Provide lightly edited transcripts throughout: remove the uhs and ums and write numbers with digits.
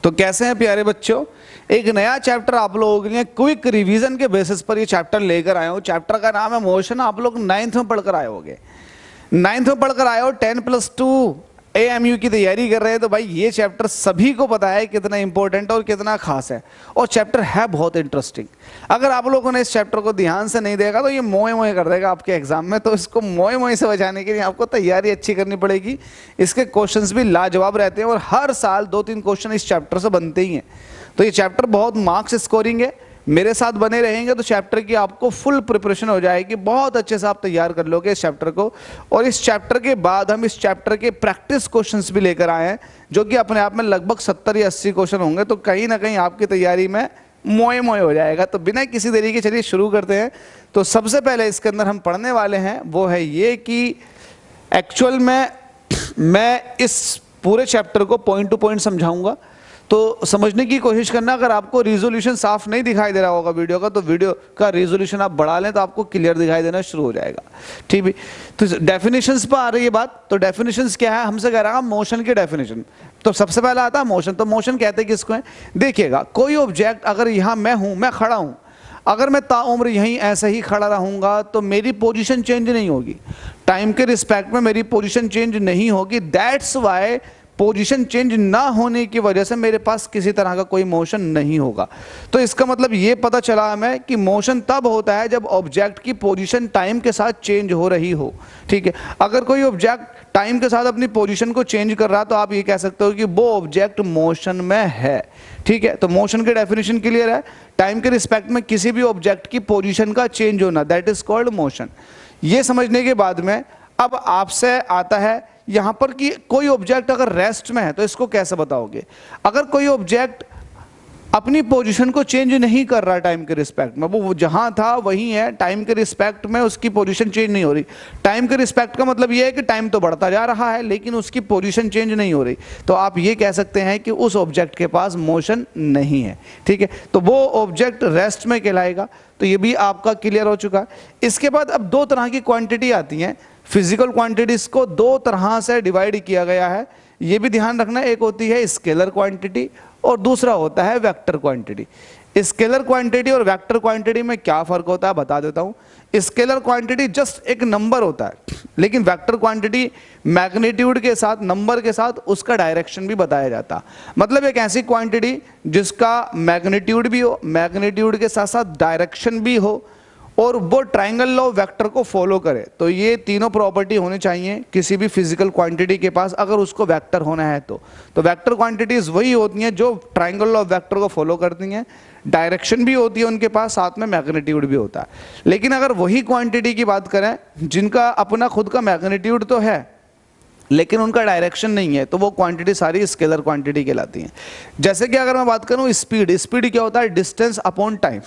तो कैसे हैं प्यारे बच्चों, एक नया चैप्टर आप लोगों के लिए क्विक रिवीजन के बेसिस पर ये चैप्टर लेकर आए हो। चैप्टर का नाम है मोशन। आप लोग 9th में पढ़कर आए होगे, 9th में पढ़कर आए हो। 10+2 AMU की तैयारी कर रहे हैं तो भाई ये चैप्टर सभी को पता है कितना इंपॉर्टेंट और कितना खास है, और चैप्टर है बहुत इंटरेस्टिंग। अगर आप लोगों ने इस चैप्टर को ध्यान से नहीं देखा तो ये मोए मोए कर देगा आपके एग्जाम में। तो इसको मोए मोए से बचाने के लिए आपको तैयारी अच्छी करनी पड़ेगी। इसके क्वेश्चंस भी लाजवाब रहते हैं और हर साल 2-3 क्वेश्चन इस चैप्टर से बनते ही हैं। तो ये चैप्टर बहुत मार्क्स स्कोरिंग है। मेरे साथ बने रहेंगे तो चैप्टर की आपको फुल प्रिपरेशन हो जाएगी, बहुत अच्छे से आप तैयार कर लोगे इस चैप्टर को। और इस चैप्टर के बाद हम इस चैप्टर के प्रैक्टिस क्वेश्चंस भी लेकर आए हैं, जो कि अपने आप में लगभग 70 या 80 क्वेश्चन होंगे। तो कहीं ना कहीं आपकी तैयारी में मोए मोए हो जाएगा। तो बिना किसी देरी के चलिए शुरू करते हैं। तो सबसे पहले इसके अंदर हम पढ़ने वाले हैं वो है ये कि एक्चुअल में मैं इस पूरे चैप्टर को पॉइंट टू पॉइंट समझाऊंगा, तो समझने की कोशिश करना। अगर आपको रिजोल्यूशन साफ नहीं दिखाई दे रहा होगा वीडियो का, तो वीडियो का रिजोल्यूशन आप बढ़ा लें तो आपको क्लियर दिखाई देना शुरू हो जाएगा। ठीक है, तो डेफिनेशंस पर आ रही है बात। तो डेफिनेशंस क्या है, हमसे कह रहा है मोशन की डेफिनेशन। तो सबसे पहला आता है मोशन। तो मोशन कहते हैं किसको है, देखिएगा कोई ऑब्जेक्ट, अगर यहाँ मैं हूँ, मैं खड़ा हूँ, अगर मैं ताउम्र यहीं ऐसे ही खड़ा रहूँगा तो मेरी पोजीशन चेंज नहीं होगी, टाइम के रिस्पेक्ट में मेरी पोजीशन चेंज नहीं होगी। दैट्स वाई पोजीशन चेंज ना होने की वजह से मेरे पास किसी तरह का कोई मोशन नहीं होगा। तो इसका मतलब ये पता चला हमें कि मोशन तब होता है जब ऑब्जेक्ट की पोजीशन टाइम के साथ चेंज हो रही हो। ठीक है, अगर कोई ऑब्जेक्ट टाइम के साथ अपनी पोजीशन को चेंज कर रहा है तो आप ये कह सकते हो कि वो ऑब्जेक्ट मोशन में है। ठीक है, तो मोशन की डेफिनेशन क्लियर है, टाइम के रिस्पेक्ट में किसी भी ऑब्जेक्ट की पोजीशन का चेंज होना, दैट इज कॉल्ड मोशन। ये समझने के बाद में अब आपसे आता है यहां पर कि कोई ऑब्जेक्ट अगर रेस्ट में है तो इसको कैसे बताओगे। अगर कोई ऑब्जेक्ट अपनी पोजीशन को चेंज नहीं कर रहा टाइम के रिस्पेक्ट में, वो जहां था वहीं है, टाइम के रिस्पेक्ट में उसकी पोजीशन चेंज नहीं हो रही। टाइम के रिस्पेक्ट का मतलब ये है कि टाइम तो बढ़ता जा रहा है लेकिन उसकी पोजीशन चेंज नहीं हो रही, तो आप ये कह सकते हैं कि उस ऑब्जेक्ट के पास मोशन नहीं है। ठीक है, तो वो ऑब्जेक्ट रेस्ट में कहलाएगा। तो ये भी आपका क्लियर हो चुका है। इसके बाद अब 2 तरह की क्वांटिटी आती हैं। फिजिकल क्वांटिटीज को 2 तरह से डिवाइड किया गया है, ये भी ध्यान रखना। एक होती है स्केलर क्वांटिटी और दूसरा होता है वेक्टर क्वांटिटी। स्केलर क्वांटिटी और वेक्टर क्वांटिटी में क्या फर्क होता है बता देता हूं। स्केलर क्वांटिटी जस्ट एक नंबर होता है, लेकिन वेक्टर क्वांटिटी मैग्नीट्यूड के साथ, नंबर के साथ उसका डायरेक्शन भी बताया जाता। मतलब एक ऐसी क्वांटिटी जिसका मैग्नीट्यूड भी हो, मैग्नीट्यूड के साथ साथ डायरेक्शन भी हो, और वो ट्रायंगल लॉ वेक्टर को फॉलो करे। तो ये तीनों प्रॉपर्टी होनी चाहिए किसी भी फिजिकल क्वांटिटी के पास अगर उसको वेक्टर होना है। तो वेक्टर क्वांटिटीज वही होती हैं जो ट्रायंगल लॉ वेक्टर को फॉलो करती हैं, डायरेक्शन भी होती है उनके पास, साथ में मैग्नीट्यूड भी होता है। लेकिन अगर वही क्वांटिटी की बात करें जिनका अपना खुद का मैग्नीट्यूड तो है लेकिन उनका डायरेक्शन नहीं है, तो वो क्वांटिटी सारी स्केलर क्वांटिटी कहलाती हैं। जैसे कि अगर मैं बात करूं स्पीड, स्पीड क्या होता है, डिस्टेंस अपॉन टाइम।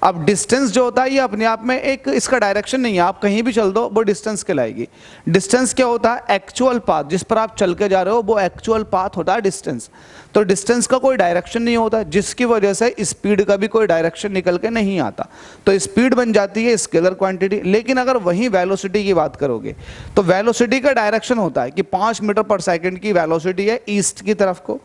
अब डिस्टेंस जो होता है ये अपने आप में एक, इसका डायरेक्शन नहीं है, आप कहीं भी चल दो वो डिस्टेंस कहलाएगी। डिस्टेंस क्या होता है, एक्चुअल पाथ, जिस पर आप चल के जा रहे हो वो एक्चुअल पाथ होता है डिस्टेंस। तो डिस्टेंस का कोई डायरेक्शन नहीं होता, जिसकी वजह से स्पीड का भी कोई डायरेक्शन निकल के नहीं आता, तो स्पीड बन जाती है स्केलर क्वांटिटी। लेकिन अगर वही वेलोसिटी की बात करोगे तो वेलोसिटी का डायरेक्शन होता है कि 5 मीटर पर सेकंड की वेलोसिटी है ईस्ट की तरफ को,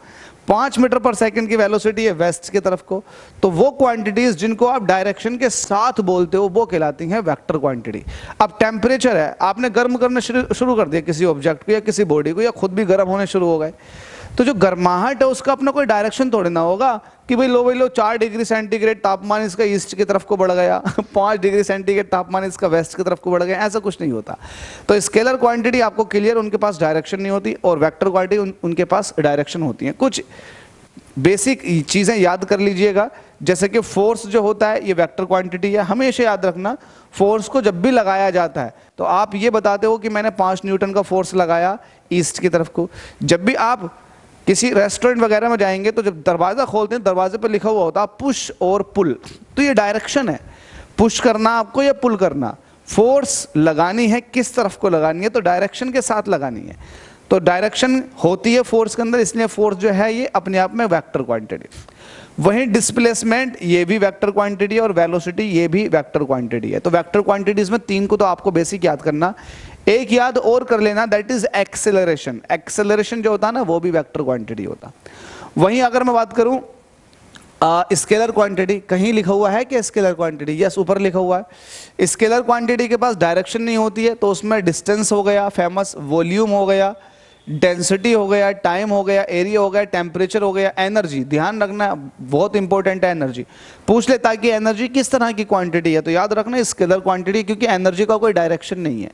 5 मीटर पर सेकंड की वेलोसिटी है वेस्ट की तरफ को। तो वो क्वांटिटीज जिनको आप डायरेक्शन के साथ बोलते हो वो कहलाती हैं वेक्टर क्वांटिटी। अब टेम्परेचर है, आपने गर्म करना शुरू कर दिया किसी ऑब्जेक्ट को या किसी बॉडी को, या खुद भी गर्म होने शुरू हो गए, तो जो गर्माहट है उसका अपना कोई डायरेक्शन थोड़ी ना होगा कि भाई लो 4 डिग्री सेंटीग्रेड तापमान इसका ईस्ट की तरफ को बढ़ गया, 5 डिग्री सेंटीग्रेड तापमान इसका वेस्ट की तरफ को बढ़ गया, ऐसा कुछ नहीं होता। तो स्केलर क्वांटिटी आपको क्लियर, उनके पास डायरेक्शन नहीं होती, और वेक्टर क्वांटिटी उनके पास डायरेक्शन होती है। कुछ बेसिक चीज़ें याद कर लीजिएगा, जैसे कि फोर्स जो होता है ये वेक्टर क्वांटिटी है। हमेशा याद रखना, फोर्स को जब भी लगाया जाता है तो आप ये बताते हो कि मैंने 5 न्यूटन का फोर्स लगाया ईस्ट की तरफ को। जब भी आप किसी रेस्टोरेंट वगैरह में जाएंगे तो जब दरवाज़ा खोलते हैं दरवाजे पर लिखा हुआ होता है पुश और पुल, तो ये डायरेक्शन है, पुश करना आपको या पुल करना। फोर्स लगानी है किस तरफ को लगानी है, तो डायरेक्शन के साथ लगानी है। तो डायरेक्शन होती है फोर्स के अंदर, इसलिए फोर्स जो है ये अपने आप में वेक्टर क्वांटिटी। वहीं डिस्प्लेसमेंट ये भी वेक्टर क्वांटिटी और वेलोसिटी ये भी वेक्टर क्वांटिटी है। तो वेक्टर क्वांटिटीज में 3 को तो आपको बेसिक याद करना, एक याद और कर लेना, दैट इज एक्सेलरेशन। एक्सेलरेशन जो होता है ना वो भी वेक्टर क्वांटिटी होता। वहीं अगर मैं बात करूं स्केलर क्वांटिटी, कहीं लिखा हुआ है कि स्केलर क्वांटिटी, यस ऊपर लिखा हुआ है। स्केलर क्वांटिटी के पास डायरेक्शन नहीं होती है, तो उसमें डिस्टेंस हो गया फेमस, वॉल्यूम हो गया, डेंसिटी हो गया, टाइम हो गया, एरिया हो गया, टेम्परेचर हो गया, एनर्जी। ध्यान रखना बहुत इंपॉर्टेंट है, एनर्जी पूछ लेता है कि एनर्जी किस तरह की क्वांटिटी है, तो याद रखना स्केलर क्वांटिटी, क्योंकि एनर्जी का कोई डायरेक्शन नहीं है।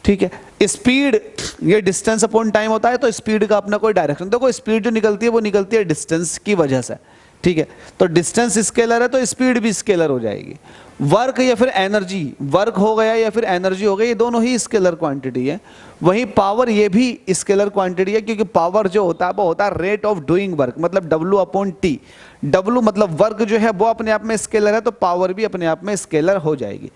ठीक है। स्पीड, ये डिस्टेंस अपॉन टाइम होता है, तो स्पीड का अपना कोई डायरेक्शन, देखो स्पीड जो निकलती है वो निकलती है डिस्टेंस की वजह से। ठीक है, तो डिस्टेंस स्केलर है तो स्पीड भी स्केलर हो जाएगी। वर्क या फिर एनर्जी, वर्क हो गया या फिर एनर्जी हो गई, ये दोनों ही स्केलर क्वांटिटी है। वहीं पावर, ये भी स्केलर क्वांटिटी है, क्योंकि पावर जो होता है वो होता है रेट ऑफ डूइंग वर्क, मतलब W/T। W मतलब वर्क जो है वो अपने आप में स्केलर है, तो पावर भी अपने आप में स्केलर हो जाएगी।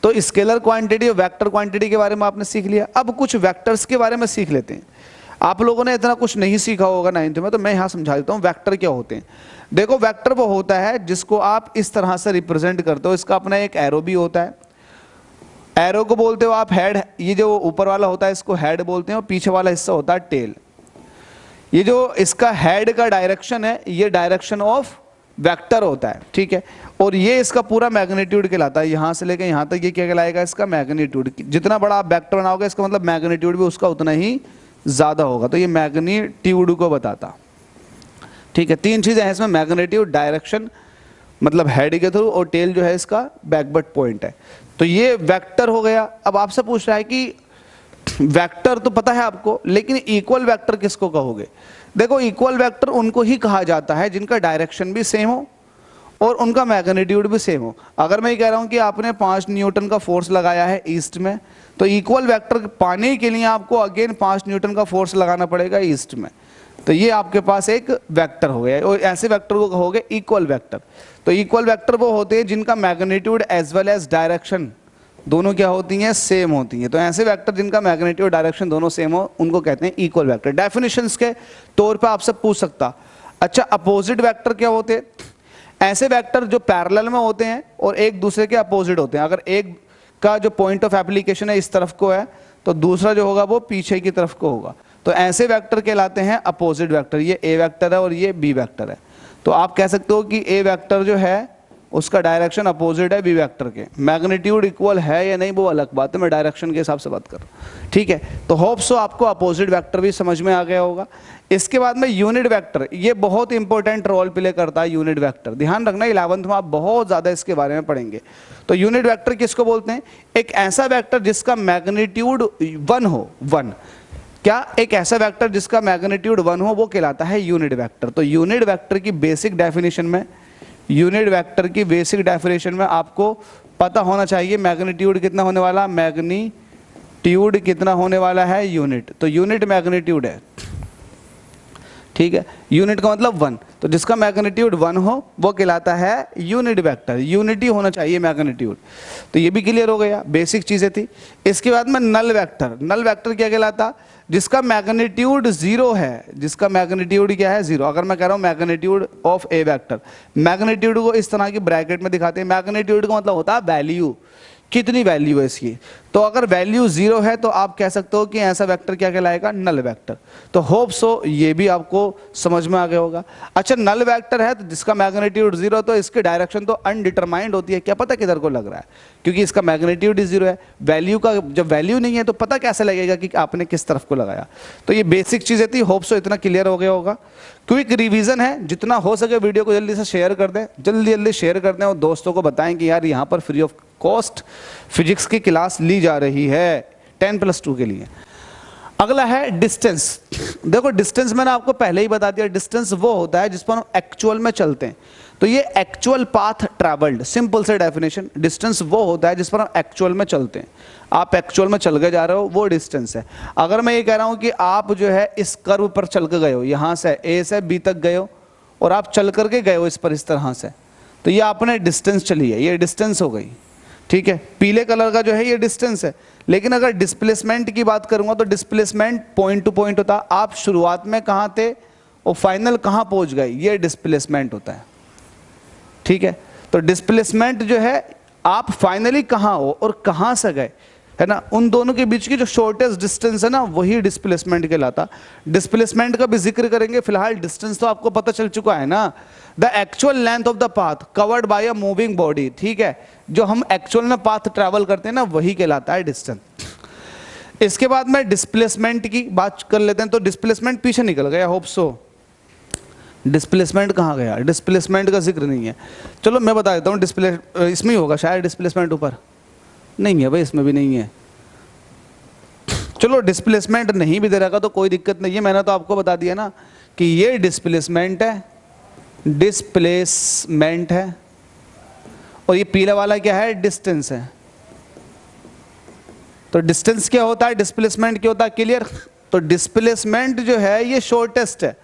तो स्केलर क्वांटिटी और वेक्टर क्वांटिटी के बारे में आपने सीख लिया। अब कुछ वेक्टर्स के बारे में सीख लेते हैं। आप लोगों ने इतना कुछ नहीं सीखा होगा 9th में, तो मैं यहाँ समझा देता हूँ वेक्टर क्या होते हैं। देखो वेक्टर वो होता है जिसको आप इस तरह से रिप्रेजेंट करते हो, इसका अपना एक एरो भी होता है। एरो को बोलते हो आप हेड, ये जो ऊपर वाला होता है इसको हेड बोलते हैं, और पीछे वाला हिस्सा होता है टेल। ये जो इसका हेड का डायरेक्शन है, ये डायरेक्शन ऑफ वेक्टर होता है। ठीक है, और ये इसका पूरा मैग्नीट्यूड कहलाता है, यहां से लेकर यहां तक ये क्या कहलाएगा, इसका मैग्नीट्यूड। जितना बड़ा आप वेक्टर बनाओगे इसका मतलब मैग्नीट्यूड भी उसका उतना ही ज्यादा होगा, तो ये मैग्नीट्यूड को बताता। ठीक है, तीन चीजें हैं इसमें, मैग्नीट्यूड, डायरेक्शन मतलब हेड के थ्रू, और टेल जो है इसका बैकवर्ड पॉइंट है। तो ये वेक्टर हो गया। अब आपसे पूछ रहा है कि वेक्टर तो पता है आपको, लेकिन इक्वल वेक्टर किसको कहोगे? देखो इक्वल वेक्टर उनको ही कहा जाता है जिनका डायरेक्शन भी सेम हो और उनका मैग्नीट्यूड भी सेम हो। अगर मैं ये कह रहा हूं कि आपने 5 न्यूटन का फोर्स लगाया है ईस्ट में, तो इक्वल वेक्टर पाने के लिए आपको अगेन 5 न्यूटन का फोर्स लगाना पड़ेगा ईस्ट में, तो ये आपके पास एक वेक्टर हो गया। और ऐसे वेक्टर को कहोगे इक्वल वेक्टर। तो इक्वल वेक्टर वो होते हैं जिनका magnitude as well as direction दोनों क्या होती हैं, सेम होती हैं। तो ऐसे वेक्टर जिनका मैग्नीट्यूड डायरेक्शन दोनों सेम हो उनको कहते हैं इक्वल वेक्टर। डेफिनेशंस के तौर पे आपसे पूछ सकता, अच्छा अपोजिट वेक्टर क्या होते हैं? ऐसे वेक्टर जो पैरेलल में होते हैं और एक दूसरे के अपोजिट होते हैं। अगर एक का जो पॉइंट ऑफ एप्लीकेशन है इस तरफ को है, तो दूसरा जो होगा वो पीछे की तरफ को होगा, तो ऐसे वेक्टर कहलाते हैं अपोजिट वेक्टर। ये ए वेक्टर है और ये बी वेक्टर है। तो आप कह सकते हो कि ए वेक्टर जो है उसका डायरेक्शन अपोजिट है बी वेक्टर के। मैग्नीट्यूड इक्वल है या नहीं वो अलग बात है, मैं डायरेक्शन के हिसाब से बात कर रहा हूं। ठीक है, तो होप सो आपको अपोजिट वेक्टर भी समझ में आ गया होगा। इसके बाद में यूनिट वेक्टर, ये बहुत इंपॉर्टेंट रोल प्ले करता है यूनिट वेक्टर। ध्यान रखना 11th में आप बहुत ज्यादा इसके बारे में पढ़ेंगे। तो यूनिट वेक्टर किसको बोलते हैं? एक ऐसा वेक्टर जिसका मैग्नीट्यूड 1 हो, 1 क्या, एक ऐसा वेक्टर जिसका मैग्नीट्यूड 1 हो वो कहलाता है यूनिट वेक्टर। तो यूनिट वेक्टर की बेसिक डेफिनेशन में, यूनिट वेक्टर की बेसिक डेफिनेशन में आपको पता होना चाहिए मैग्नीट्यूड कितना होने वाला, मैग्नीट्यूड कितना होने वाला है यूनिट। तो यूनिट मैग्नीट्यूड है, ठीक है, यूनिट का मतलब 1, तो जिसका मैग्नीट्यूड 1 हो वो कहलाता है यूनिट वेक्टर। यूनिटी होना चाहिए मैग्नीट्यूड। तो ये भी क्लियर हो गया, बेसिक चीजें थी। इसके बाद में नल वेक्टर, नल वेक्टर क्या कहलाता? जिसका मैग्नीट्यूड 0 है, जिसका मैग्नीट्यूड क्या है 0। अगर मैं कह रहा हूं magnitude of A vector, magnitude को इस तरह की ब्रैकेट में दिखाते हैं। मैग्नीट्यूड का मतलब होता है वैल्यू, कितनी वैल्यू है इसकी। तो अगर वैल्यू 0 है तो आप कह सकते हो कि ऐसा वेक्टर क्या कहलाएगा, नल वेक्टर। तो होप सो ये भी आपको समझ में आ गया होगा। अच्छा नल वेक्टर है तो जिसका मैग्नीट्यूड 0, तो इसकी डायरेक्शन तो अनडिटरमाइंड होती है, क्या पता किधर को लग रहा है, क्योंकि इसका मैग्नीट्यूड ही 0 है। वैल्यू का जब वैल्यू नहीं है तो पता कैसे लगेगा कि आपने किस तरफ को लगाया। तो ये बेसिक चीजें थी, होप सो इतना क्लियर हो गया होगा। क्विक रिवीजन है, जितना हो सके वीडियो को जल्दी से शेयर कर दें, जल्दी शेयर कर दें और दोस्तों को बताएं कि यार यहाँ पर फ्री ऑफ कॉस्ट फिजिक्स की क्लास ली जा रही है 10+2 के लिए। अगला है डिस्टेंस। देखो डिस्टेंस मैंने आपको पहले ही बता दिया, डिस्टेंस वो होता है जिस पर हम एक्चुअल में चलते हैं। तो ये एक्चुअल पाथ ट्रैवल्ड, सिंपल से डेफिनेशन, डिस्टेंस वो होता है जिस पर हम एक्चुअल में चलते हैं। आप एक्चुअल में चल के जा रहे हो, वो डिस्टेंस है। अगर मैं ये कह रहा हूं कि आप जो है इस कर्व पर चल के गए हो, यहां से ए से बी तक गए हो और आप चल करके गए हो इस पर इस तरह से, तो ये आपने डिस्टेंस चली है, ये डिस्टेंस हो गई। ठीक है, पीले कलर का जो है ये डिस्टेंस है। लेकिन अगर डिस्प्लेसमेंट की बात करूंगा तो डिस्प्लेसमेंट पॉइंट टू पॉइंट होता है। आप शुरुआत में कहां थे और फाइनल कहां पहुंच गए, ये डिस्प्लेसमेंट होता है। ठीक है, तो डिस्प्लेसमेंट जो है आप फाइनली कहां हो और कहां से गए, है ना, उन दोनों के बीच की जो शॉर्टेस्ट डिस्टेंस है ना वही डिस्प्लेसमेंट कहलाता। डिस्प्लेसमेंट का भी जिक्र करेंगे, फिलहाल डिस्टेंस तो आपको पता चल चुका है ना, the actual length of the path covered by a moving body, ठीक है, जो हम एक्चुअल में पाथ ट्रैवल करते हैं ना वही कहलाता है डिस्टेंस। इसके बाद में डिस्प्लेसमेंट की बात कर लेते हैं। तो डिस्प्लेसमेंट पीछे निकल गया, होप सो। डिस्प्लेसमेंट कहाँ गया, डिस्प्लेसमेंट का जिक्र नहीं है। चलो मैं बता देता हूँ, इसमें ही होगा शायद डिस्प्लेसमेंट, ऊपर नहीं है भाई, इसमें भी नहीं है। चलो डिस्प्लेसमेंट नहीं भी दे रखा तो कोई दिक्कत नहीं है, मैंने तो आपको बता दिया ना कि ये डिस्प्लेसमेंट है, डिस्प्लेसमेंट है, और ये पीला वाला क्या है, डिस्टेंस है। तो डिस्टेंस क्या होता है, डिस्प्लेसमेंट क्या होता है, क्लियर। तो डिस्प्लेसमेंट जो है ये शॉर्टेस्ट है,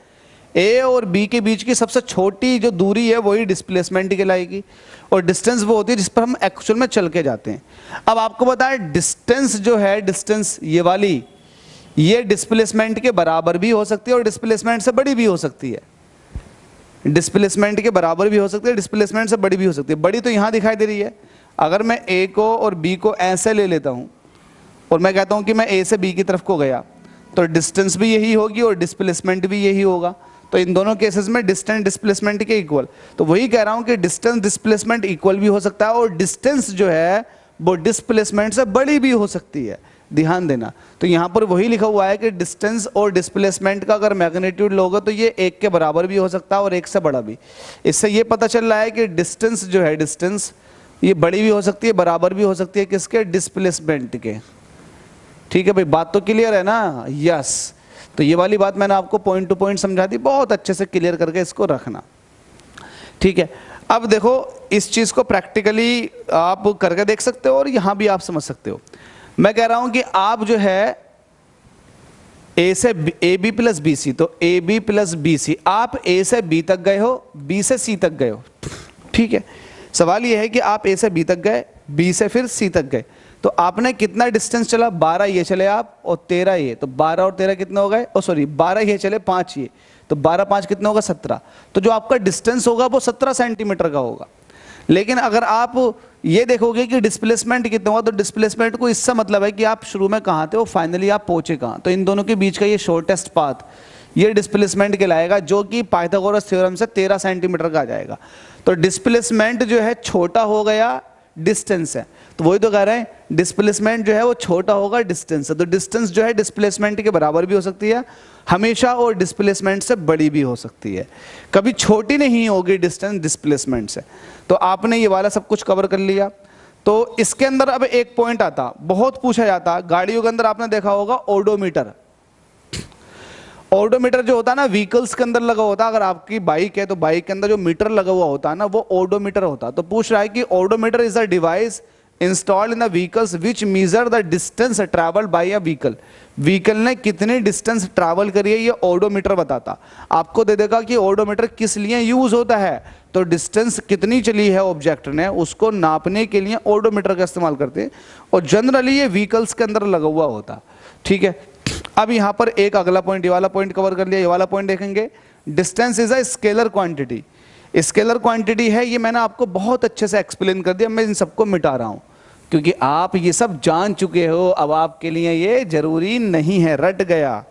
ए और बी के बीच की सबसे छोटी जो दूरी है वही डिस्प्लेसमेंट कहलाएगी, और डिस्टेंस वो होती है जिस पर हम एक्चुअल में चल के जाते हैं। अब आपको बताएं डिस्टेंस जो है, डिस्टेंस ये वाली, ये डिस्प्लेसमेंट के बराबर भी हो सकती है और डिस्प्लेसमेंट से बड़ी भी हो सकती है। डिस्प्लेसमेंट के बराबर भी हो सकती है, डिस्प्लेसमेंट से बड़ी भी हो सकती है। बड़ी तो यहाँ दिखाई दे रही है, अगर मैं ए को और बी को ऐसे ले लेता हूँ और मैं कहता हूँ कि मैं ए से बी की तरफ को गया, तो डिस्टेंस भी यही होगी और डिस्प्लेसमेंट भी यही होगा। तो इन दोनों केसेस में डिस्टेंस डिस्प्लेसमेंट के इक्वल। तो वही कह रहा हूं कि डिस्टेंस डिस्प्लेसमेंट इक्वल भी हो सकता है और डिस्टेंस जो है वो डिस्प्लेसमेंट से बड़ी भी हो सकती है, ध्यान देना। तो यहां पर वही लिखा हुआ है कि डिस्टेंस और डिस्प्लेसमेंट का अगर मैग्नीट्यूड लोगे तो ये एक के बराबर भी हो सकता है और एक से बड़ा भी। इससे ये पता चल रहा है कि डिस्टेंस जो है, डिस्टेंस ये बड़ी भी हो सकती है, बराबर भी हो सकती है, किसके, डिस्प्लेसमेंट के। ठीक है भाई, बात तो क्लियर है ना, यस। तो ये वाली बात मैंने आपको पॉइंट टू पॉइंट समझा दी, बहुत अच्छे से क्लियर करके इसको रखना, ठीक है। अब देखो इस चीज को प्रैक्टिकली आप करके देख सकते हो और यहां भी आप समझ सकते हो। मैं कह रहा हूं कि आप जो है ए से A B plus B C, तो A B plus B C, आप ए से बी तक गए हो, बी से सी तक गए हो, ठीक है। सवाल ये है कि आप ए से बी तक गए, बी से फिर सी तक गए, तो आपने कितना डिस्टेंस चला, 12 ये चले आप और 13 ये, तो 12 और 13 कितने हो गए, ओ सॉरी 12 ये चले, 5 ये, तो 12 5 कितने होगा, 17। तो जो आपका डिस्टेंस होगा वो 17 सेंटीमीटर का होगा। लेकिन अगर आप ये देखोगे कि डिस्प्लेसमेंट कितना हुआ, तो डिस्प्लेसमेंट को इससे मतलब है कि आप शुरू में कहाँ थे और फाइनली आप पहुंचे कहाँ। तो इन दोनों के बीच का ये शॉर्टेस्ट पाथ ये डिस्प्लेसमेंट कहलाएगा, जो कि पाइथागोरस थ्योरम से 13 सेंटीमीटर का आ जाएगा। तो डिस्प्लेसमेंट जो है छोटा हो गया, डिस्टेंस है, तो वही तो कह रहे हैं डिस्प्लेसमेंट जो है वो छोटा होगा, डिस्टेंस है। तो डिस्टेंस जो है डिस्प्लेसमेंट के बराबर भी हो सकती है हमेशा और डिस्प्लेसमेंट से बड़ी भी हो सकती है, कभी छोटी नहीं होगी डिस्टेंस डिस्प्लेसमेंट से। तो आपने ये वाला सब कुछ कवर कर लिया। तो इसके अंदर अब एक पॉइंट आता, बहुत पूछा जाता, गाड़ियों के अंदर आपने देखा होगा ओडोमीटर। ओडोमीटर जो होता है ना व्हीकल्स के अंदर लगा होता है, अगर आपकी बाइक है तो बाइक के अंदर जो मीटर लगा हुआ होता है ना वो ओडोमीटर होता है। तो पूछ रहा है कि odometer is a device installed in the vehicles which measure the distance travelled bye a vehicle. Vehicle ने कितनी डिस्टेंस ट्रैवल करी है ये ओडोमीटर बताता। आपको दे देगा कि ओडोमीटर किस लिए यूज होता है, तो डिस्टेंस कितनी चली है ऑब्जेक्ट ने उसको नापने के लिए ओडोमीटर का इस्तेमाल करते हैं, और जनरली ये व्हीकल्स के अंदर लगा हुआ होता, ठीक है। अब यहां पर एक अगला पॉइंट, ये वाला पॉइंट कवर कर लिया, ये वाला पॉइंट देखेंगे। Distance is a scalar quantity. Scalar quantity है, ये मैंने आपको बहुत अच्छे से एक्सप्लेन कर दिया, मैं इन सबको मिटा रहा हूं क्योंकि आप ये सब जान चुके हो, अब आपके लिए ये जरूरी नहीं है, रट गया,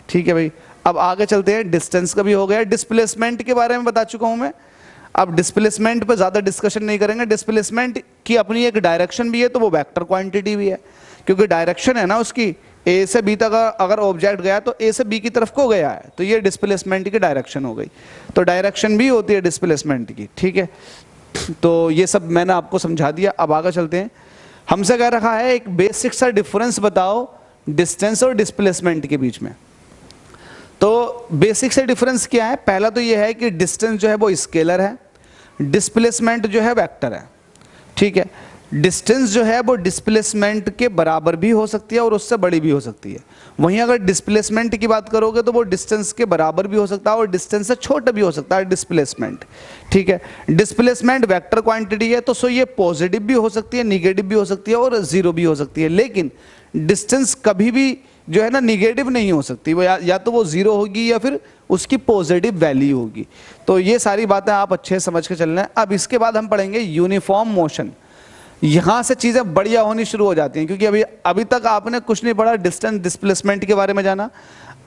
ठीक है भाई। अब आगे चलते हैं, डिस्टेंस का भी हो गया, डिस्प्लेसमेंट के बारे में बता चुका हूं मैं। अब डिस्प्लेसमेंट पे ज्यादा डिस्कशन नहीं करेंगे। डिस्प्लेसमेंट की अपनी एक डायरेक्शन भी है, तो वो वेक्टर क्वांटिटी भी है, क्योंकि डायरेक्शन है ना उसकी, ए से बी तक अगर ऑब्जेक्ट गया तो ए से बी की तरफ को गया है, तो ये डिस्प्लेसमेंट की डायरेक्शन हो गई। तो डायरेक्शन भी होती है डिस्प्लेसमेंट की, ठीक है। तो ये सब मैंने आपको समझा दिया। अब आगे चलते हैं, हमसे कह रखा है एक बेसिक सा डिफरेंस बताओ डिस्टेंस और डिस्प्लेसमेंट के बीच में। तो बेसिक से डिफरेंस क्या है, पहला तो ये है कि डिस्टेंस जो है वो स्केलर है, डिस्प्लेसमेंट जो है वेक्टर है, ठीक है। डिस्टेंस जो है वो डिस्प्लेसमेंट के बराबर भी हो सकती है और उससे बड़ी भी हो सकती है। वहीं अगर डिस्प्लेसमेंट की बात करोगे तो वो डिस्टेंस के बराबर भी हो सकता है और डिस्टेंस से छोटा भी हो सकता है डिस्प्लेसमेंट, ठीक है। डिस्प्लेसमेंट वेक्टर क्वांटिटी है, तो सो ये पॉजिटिव भी हो सकती है, निगेटिव भी हो सकती है और जीरो भी हो सकती है। लेकिन डिस्टेंस कभी भी जो है ना निगेटिव नहीं हो सकती, वो या तो वो जीरो होगी या फिर उसकी पॉजिटिव वैल्यू होगी। तो ये सारी बातें आप अच्छे समझ के चलना है। अब इसके बाद हम पढ़ेंगे यूनिफॉर्म मोशन। यहां से चीजें बढ़िया होनी शुरू हो जाती हैं, क्योंकि अभी तक आपने कुछ नहीं पढ़ा, डिस्टेंस डिस्प्लेसमेंट के बारे में जाना,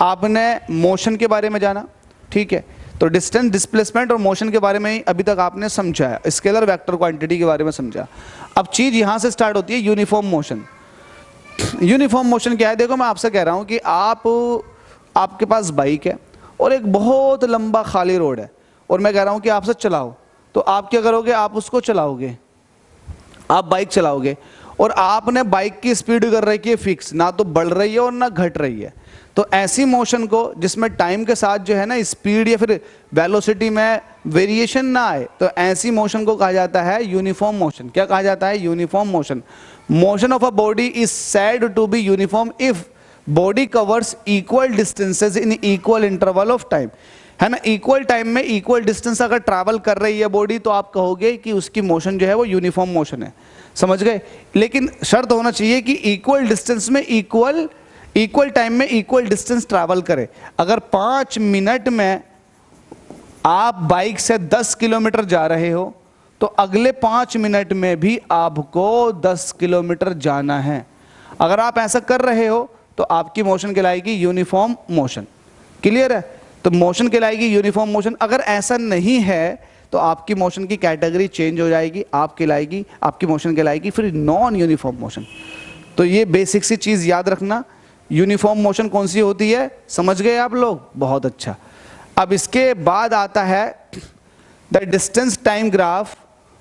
आपने मोशन के बारे में जाना, ठीक है। तो डिस्टेंस डिस्प्लेसमेंट और मोशन के बारे में ही अभी तक आपने समझा है, स्केलर वेक्टर क्वांटिटी के बारे में समझा। अब चीज यहां से स्टार्ट होती है यूनिफॉर्म मोशन। यूनिफॉर्म मोशन क्या है? देखो मैं आपसे कह रहा हूं कि आपके पास बाइक है और एक बहुत लंबा खाली रोड है, और मैं कह रहा हूं कि आपसे चलाओ, तो आप क्या करोगे? आप उसको चलाओगे, आप बाइक चलाओगे, और आपने बाइक की स्पीड कर रखी है फिक्स, ना तो बढ़ रही है और ना घट रही है। तो ऐसी मोशन को जिसमें टाइम के साथ जो है ना स्पीड या फिर वेलोसिटी में वेरिएशन ना आए, तो ऐसी मोशन को कहा जाता है यूनिफॉर्म मोशन। क्या कहा जाता है? Uniform motion. Motion of a body is said to be uniform if body covers equal distances in equal interval of time, है ना। इक्वल टाइम में इक्वल डिस्टेंस अगर ट्रैवल कर रही है बॉडी, तो आप कहोगे कि उसकी मोशन जो है वो यूनिफॉर्म मोशन है। समझ गए? लेकिन शर्त होना चाहिए कि इक्वल डिस्टेंस में इक्वल टाइम में इक्वल डिस्टेंस ट्रैवल करे। अगर 5 मिनट में आप बाइक से 10 किलोमीटर जा रहे हो, तो अगले 5 मिनट में भी आपको 10 किलोमीटर जाना है। अगर आप ऐसा कर रहे हो तो आपकी मोशन कहलाएगी यूनिफॉर्म मोशन। क्लियर है? तो मोशन कहलाएगी यूनिफॉर्म मोशन। अगर ऐसा नहीं है तो आपकी मोशन की कैटेगरी चेंज हो जाएगी, आपकी मोशन कहलाएगी फिर नॉन यूनिफॉर्म मोशन। तो ये बेसिक सी चीज याद रखना, यूनिफॉर्म मोशन कौन सी होती है, समझ गए आप लोग? बहुत अच्छा। अब इसके बाद आता है the distance time graph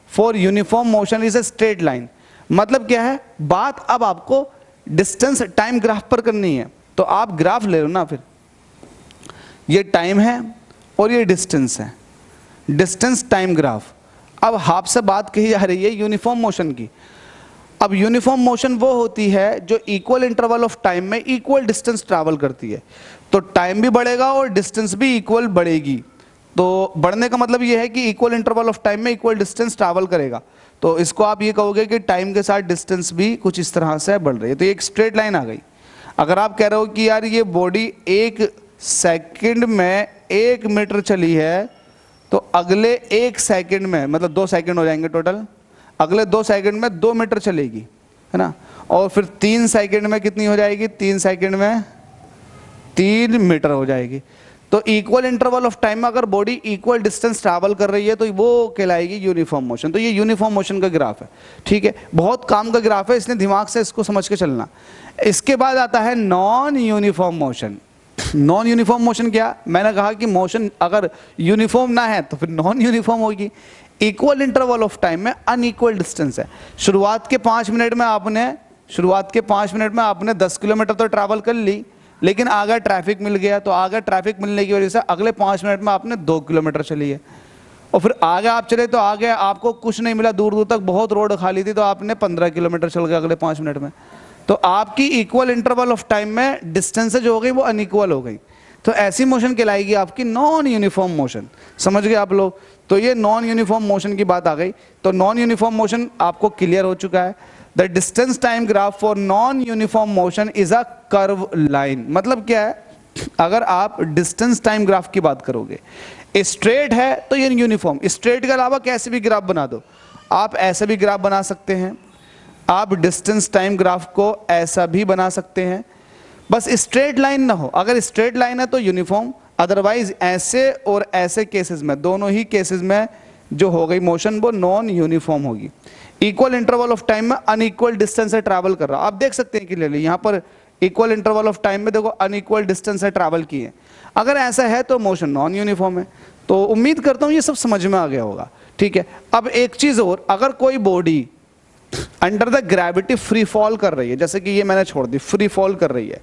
for uniform motion is a straight line. मतलब क्या है बात? अब आपको डिस्टेंस टाइम ग्राफ पर करनी है, तो आप ग्राफ ले लो ना, फिर ये टाइम है और ये डिस्टेंस है, डिस्टेंस टाइम ग्राफ। अब हाफ से बात कही जा रही है यूनिफॉर्म मोशन की। अब यूनिफॉर्म मोशन वो होती है जो इक्वल इंटरवल ऑफ टाइम में इक्वल डिस्टेंस ट्रैवल करती है। तो टाइम भी बढ़ेगा और डिस्टेंस भी इक्वल बढ़ेगी। तो बढ़ने का मतलब ये है कि इक्वल इंटरवल ऑफ टाइम में इक्वल डिस्टेंस ट्रैवल करेगा। तो इसको आप ये कहोगे कि टाइम के साथ डिस्टेंस भी कुछ इस तरह से बढ़ रही है। तो ये एक स्ट्रेट लाइन आ गई। अगर आप कह रहे हो कि यार ये बॉडी 1 सेकंड में 1 मीटर चली है, तो अगले 1 सेकंड में, मतलब 2 सेकंड हो जाएंगे टोटल, अगले 2 सेकंड में 2 मीटर चलेगी, है ना। और फिर 3 सेकंड में कितनी हो जाएगी? 3 सेकंड में 3 मीटर हो जाएगी। तो इक्वल इंटरवल ऑफ टाइम में अगर बॉडी इक्वल डिस्टेंस ट्रैवल कर रही है तो वो कहलाएगी यूनिफॉर्म मोशन। तो ये यूनिफॉर्म मोशन का ग्राफ है, ठीक है। बहुत काम का ग्राफ है, इसलिए दिमाग से इसको समझ के चलना। इसके बाद आता है non uniform motion. Non uniform motion क्या? मैंने कहा कि मोशन अगर यूनिफॉर्म ना है तो फिर नॉन यूनिफॉर्म होगी। इक्वल इंटरवल ऑफ टाइम में अनइक्वल डिस्टेंस है। शुरुआत के 5 मिनट में आपने 10 किलोमीटर तो ट्रैवल कर ली, लेकिन आगे ट्रैफिक मिल गया, तो आगे ट्रैफिक मिलने की वजह से अगले 5 मिनट में आपने 2 किलोमीटर चली है। और फिर आगे आप चले तो आगे आपको कुछ नहीं मिला, दूर दूर तक बहुत रोड खाली थी, तो आपने 15 किलोमीटर चल गए अगले 5 मिनट में। तो आपकी इक्वल इंटरवल ऑफ टाइम में डिस्टेंस जो हो गई वो अनइक्वल हो गई। तो ऐसी मोशन कहलाएगी आपकी नॉन यूनिफॉर्म मोशन। समझ गए आप लोग? तो ये नॉन यूनिफॉर्म मोशन की बात आ गई। तो नॉन यूनिफॉर्म मोशन आपको क्लियर हो चुका है। The distance time graph for non uniform motion is a curve line. मतलब क्या है? अगर आप डिस्टेंस टाइम ग्राफ की बात करोगे, स्ट्रेट है तो ये यूनिफॉर्म। स्ट्रेट के अलावा कैसे भी ग्राफ बना दो, आप ऐसे भी ग्राफ बना सकते हैं, आप डिस्टेंस टाइम ग्राफ को ऐसा भी बना सकते हैं, बस स्ट्रेट लाइन ना हो। अगर स्ट्रेट लाइन है तो यूनिफॉर्म, अदरवाइज ऐसे और ऐसे केसेस में, दोनों ही केसेस में जो हो गई मोशन वो नॉन यूनिफॉर्म होगी। इक्वल इंटरवल ऑफ टाइम में अनइक्वल डिस्टेंस से ट्रैवल कर रहा, आप देख सकते हैं क्लियरली यहाँ पर इक्वल इंटरवल ऑफ टाइम में देखो अनइक्वल डिस्टेंस से ट्रैवल किए। अगर ऐसा है तो मोशन नॉन यूनिफॉर्म है। तो उम्मीद करता हूँ ये सब समझ में आ गया होगा, ठीक है। अब एक चीज और, अगर कोई body under the gravity free fall कर रही है, जैसे कि ये मैंने छोड़ दी, फ्री फॉल कर रही है,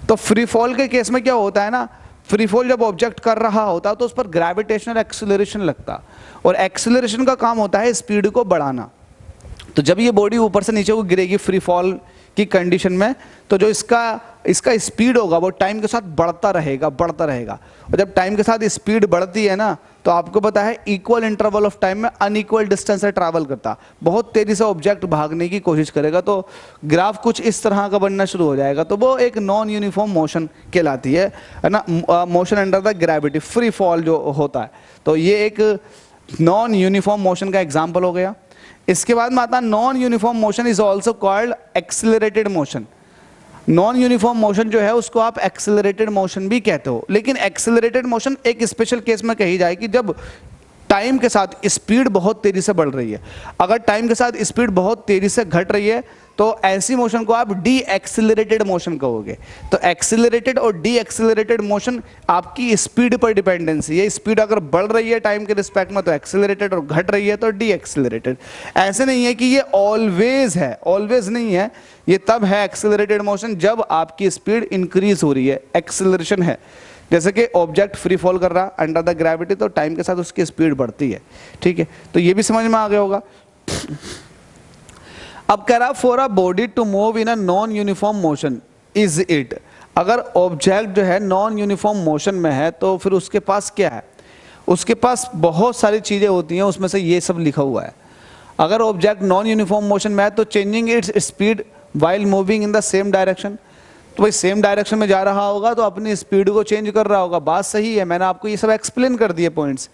तो फ्री फॉल के केस में क्या होता है ना, फ्री फॉल जब ऑब्जेक्ट कर रहा होता तो उस पर ग्रेविटेशनल एक्सीलरेशन लगता, और एक्सीलरेशन का काम होता है स्पीड को बढ़ाना। तो जब ये बॉडी ऊपर से नीचे को गिरेगी फ्री फॉल की कंडीशन में, तो जो इसका स्पीड होगा वो टाइम के साथ बढ़ता रहेगा। और जब टाइम के साथ स्पीड बढ़ती है ना, तो आपको पता है इक्वल इंटरवल ऑफ टाइम में अनइक्वल डिस्टेंस से ट्रैवल करता, बहुत तेजी से ऑब्जेक्ट भागने की कोशिश करेगा, तो ग्राफ कुछ इस तरह का बनना शुरू हो जाएगा। तो वो एक नॉन यूनिफॉर्म मोशन कहलाती है ना, motion under the gravity, free fall जो होता है। तो ये एक नॉन यूनिफॉर्म मोशन का एग्जाम्पल हो गया। इसके बाद में आता non uniform motion is also called accelerated motion. Non uniform motion जो है उसको आप एक्सिलरेटेड मोशन भी कहते हो, लेकिन एक्सिलरेटेड मोशन एक स्पेशल केस में कही जाएगी जब टाइम के साथ स्पीड बहुत तेजी से बढ़ रही है। अगर टाइम के साथ स्पीड बहुत तेजी से घट रही है तो ऐसी मोशन को आप डी एक्सिलरेटेड मोशन कहोगे। तो एक्सिलरेटेड और डी एक्सिलरेटेड मोशन आपकी स्पीड पर डिपेंडेंसी है। स्पीड अगर बढ़ रही है टाइम के रिस्पेक्ट में तो एक्सिलरेटेड, और घट रही है तो डी एक्सिलरेटेड। ऐसे नहीं है कि ये ऑलवेज है, ऑलवेज नहीं है, ये तब है एक्सिलरेटेड मोशन जब आपकी स्पीड इंक्रीज हो रही है, एक्सिलरेशन है। जैसे कि ऑब्जेक्ट फ्री फॉल कर रहा अंडर द ग्रेविटी तो टाइम के साथ उसकी स्पीड बढ़ती है, ठीक है। तो ये भी समझ में आ गया होगा। अब कह रहा for a body to move in a non uniform motion is it. अगर ऑब्जेक्ट जो है नॉन यूनिफॉर्म मोशन में है तो फिर उसके पास क्या है, उसके पास बहुत सारी चीजें होती हैं, उसमें से ये सब लिखा हुआ है। अगर ऑब्जेक्ट नॉन यूनिफॉर्म मोशन में है तो changing its speed while moving in the same direction. तो भाई सेम डायरेक्शन में जा रहा होगा तो अपनी स्पीड को चेंज कर रहा होगा। बात सही है, मैंने आपको ये सब एक्सप्लेन कर दिए पॉइंट्स,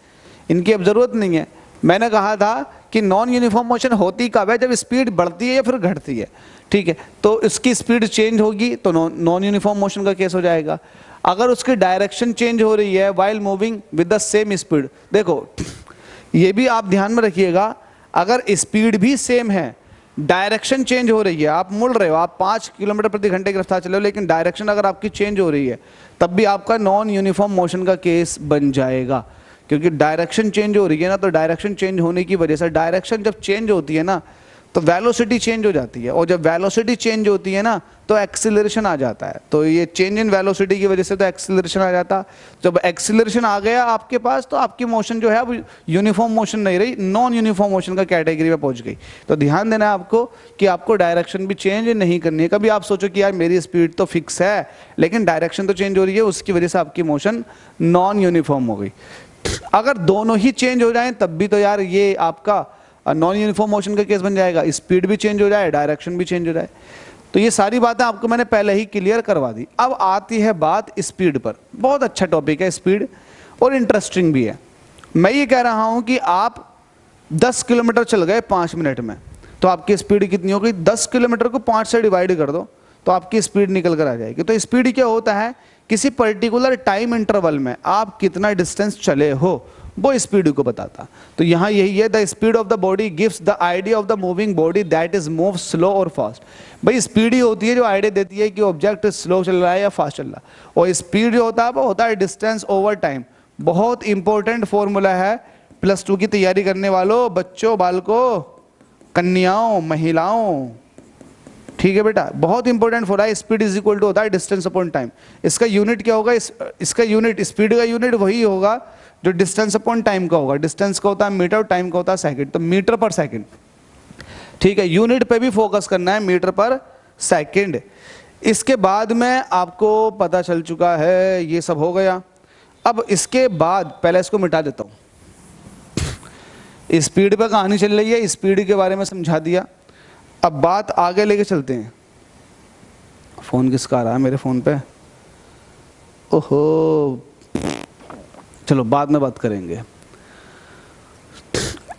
इनकी अब जरूरत नहीं है। मैंने कहा था कि नॉन यूनिफॉर्म मोशन होती कब है, जब स्पीड बढ़ती है या फिर घटती है, ठीक है। तो इसकी स्पीड चेंज होगी तो नॉन यूनिफॉर्म मोशन का केस हो जाएगा। अगर उसकी डायरेक्शन चेंज हो रही है while moving with the same speed, देखो ये भी आप ध्यान में रखिएगा, अगर स्पीड भी सेम है, डायरेक्शन चेंज हो रही है, आप मुड़ रहे हो, आप 5 किलोमीटर प्रति घंटे की रफ्तार चल रहे हो, लेकिन डायरेक्शन अगर आपकी चेंज हो रही है तब भी आपका नॉन यूनिफॉर्म मोशन का केस बन जाएगा। क्योंकि डायरेक्शन चेंज हो रही है ना, तो डायरेक्शन चेंज होने की वजह से, डायरेक्शन जब चेंज होती है ना तो वेलोसिटी चेंज हो जाती है, और जब वेलोसिटी चेंज होती है ना तो एक्सीलरेशन आ जाता है। तो ये चेंज इन वेलोसिटी की वजह से तो एक्सीलरेशन आ जाता। जब एक्सीलरेशन आ गया आपके पास तो आपकी मोशन जो है अब यूनिफॉर्म मोशन नहीं रही, नॉन यूनिफॉर्म मोशन का कैटेगरी में पहुंच गई। तो ध्यान देना है आपको कि आपको डायरेक्शन भी चेंज नहीं करनी है। कभी आप सोचो कि यार मेरी स्पीड तो फिक्स है लेकिन डायरेक्शन तो चेंज हो रही है, उसकी वजह से आपकी मोशन नॉन यूनिफॉर्म हो गई। अगर दोनों ही चेंज हो जाए तब भी तो यार ये आपका नॉन यूनिफॉर्म मोशन का केस बन जाएगा, स्पीड भी चेंज हो जाए, डायरेक्शन भी चेंज हो जाए। तो ये सारी बातें आपको मैंने पहले ही क्लियर करवा दी। अब आती है बात स्पीड पर। बहुत अच्छा टॉपिक है स्पीड, और इंटरेस्टिंग भी है। मैं ये कह रहा हूं कि आप 10 किलोमीटर चल गए 5 मिनट में तो आपकी स्पीड कितनी हो गई, 10 किलोमीटर को 5 से डिवाइड कर दो तो आपकी स्पीड निकल कर आ जाएगी। तो स्पीड क्या होता है, किसी पर्टिकुलर टाइम इंटरवल में आप कितना डिस्टेंस चले हो वो स्पीड को बताता। तो यहाँ यही है, the speed of the body gives the idea of the moving body that is move slow और फास्ट। भाई स्पीड ही होती है जो आइडिया देती है कि ऑब्जेक्ट स्लो चल रहा है या फास्ट चल रहा है। और स्पीड जो होता है वो होता है डिस्टेंस ओवर टाइम। बहुत इंपॉर्टेंट फॉर्मूला है +2 की तैयारी करने वालों, बच्चों, बालकों, कन्याओं, महिलाओं, ठीक है बेटा, बहुत इंपॉर्टेंट फॉर्मूला है। स्पीड इज इक्वल टू होता है डिस्टेंस अपॉन टाइम। इसका यूनिट क्या होगा, इसका यूनिट, स्पीड का यूनिट वही होगा जो डिस्टेंस अपॉन टाइम का होगा। डिस्टेंस का होता है मीटर और टाइम का होता है सेकंड, तो मीटर पर सेकंड, ठीक है। यूनिट पे भी फोकस करना है, मीटर पर सेकंड। इसके बाद में आपको पता चल चुका है, ये सब हो गया। अब इसके बाद पहले इसको मिटा देता हूं। स्पीड पे कहानी चल रही है, स्पीड के बारे में समझा दिया। अब बात आगे लेके चलते हैं। फोन किसका आ रहा है मेरे फोन पे, ओहो, चलो बाद में बात करेंगे।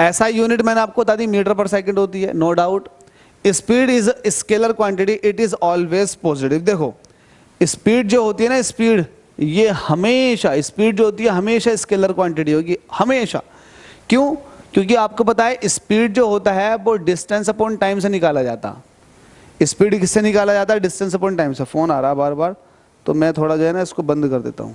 ऐसा यूनिट मैंने आपको बता दी, मीटर पर सेकंड होती है, no doubt. Speed is scalar quantity, it is always positive. देखो स्पीड जो होती है ना, स्पीड ये हमेशा, स्पीड जो होती है हमेशा स्केलर क्वांटिटी होगी, हमेशा। क्यों? क्योंकि आपको पता है स्पीड जो होता है वो डिस्टेंस अपॉन टाइम से निकाला जाता। स्पीड किससे निकाला जाता है, डिस्टेंस अपॉन टाइम से। फोन आ रहा है बार बार, तो मैं थोड़ा जो है ना इसको बंद कर देता हूं।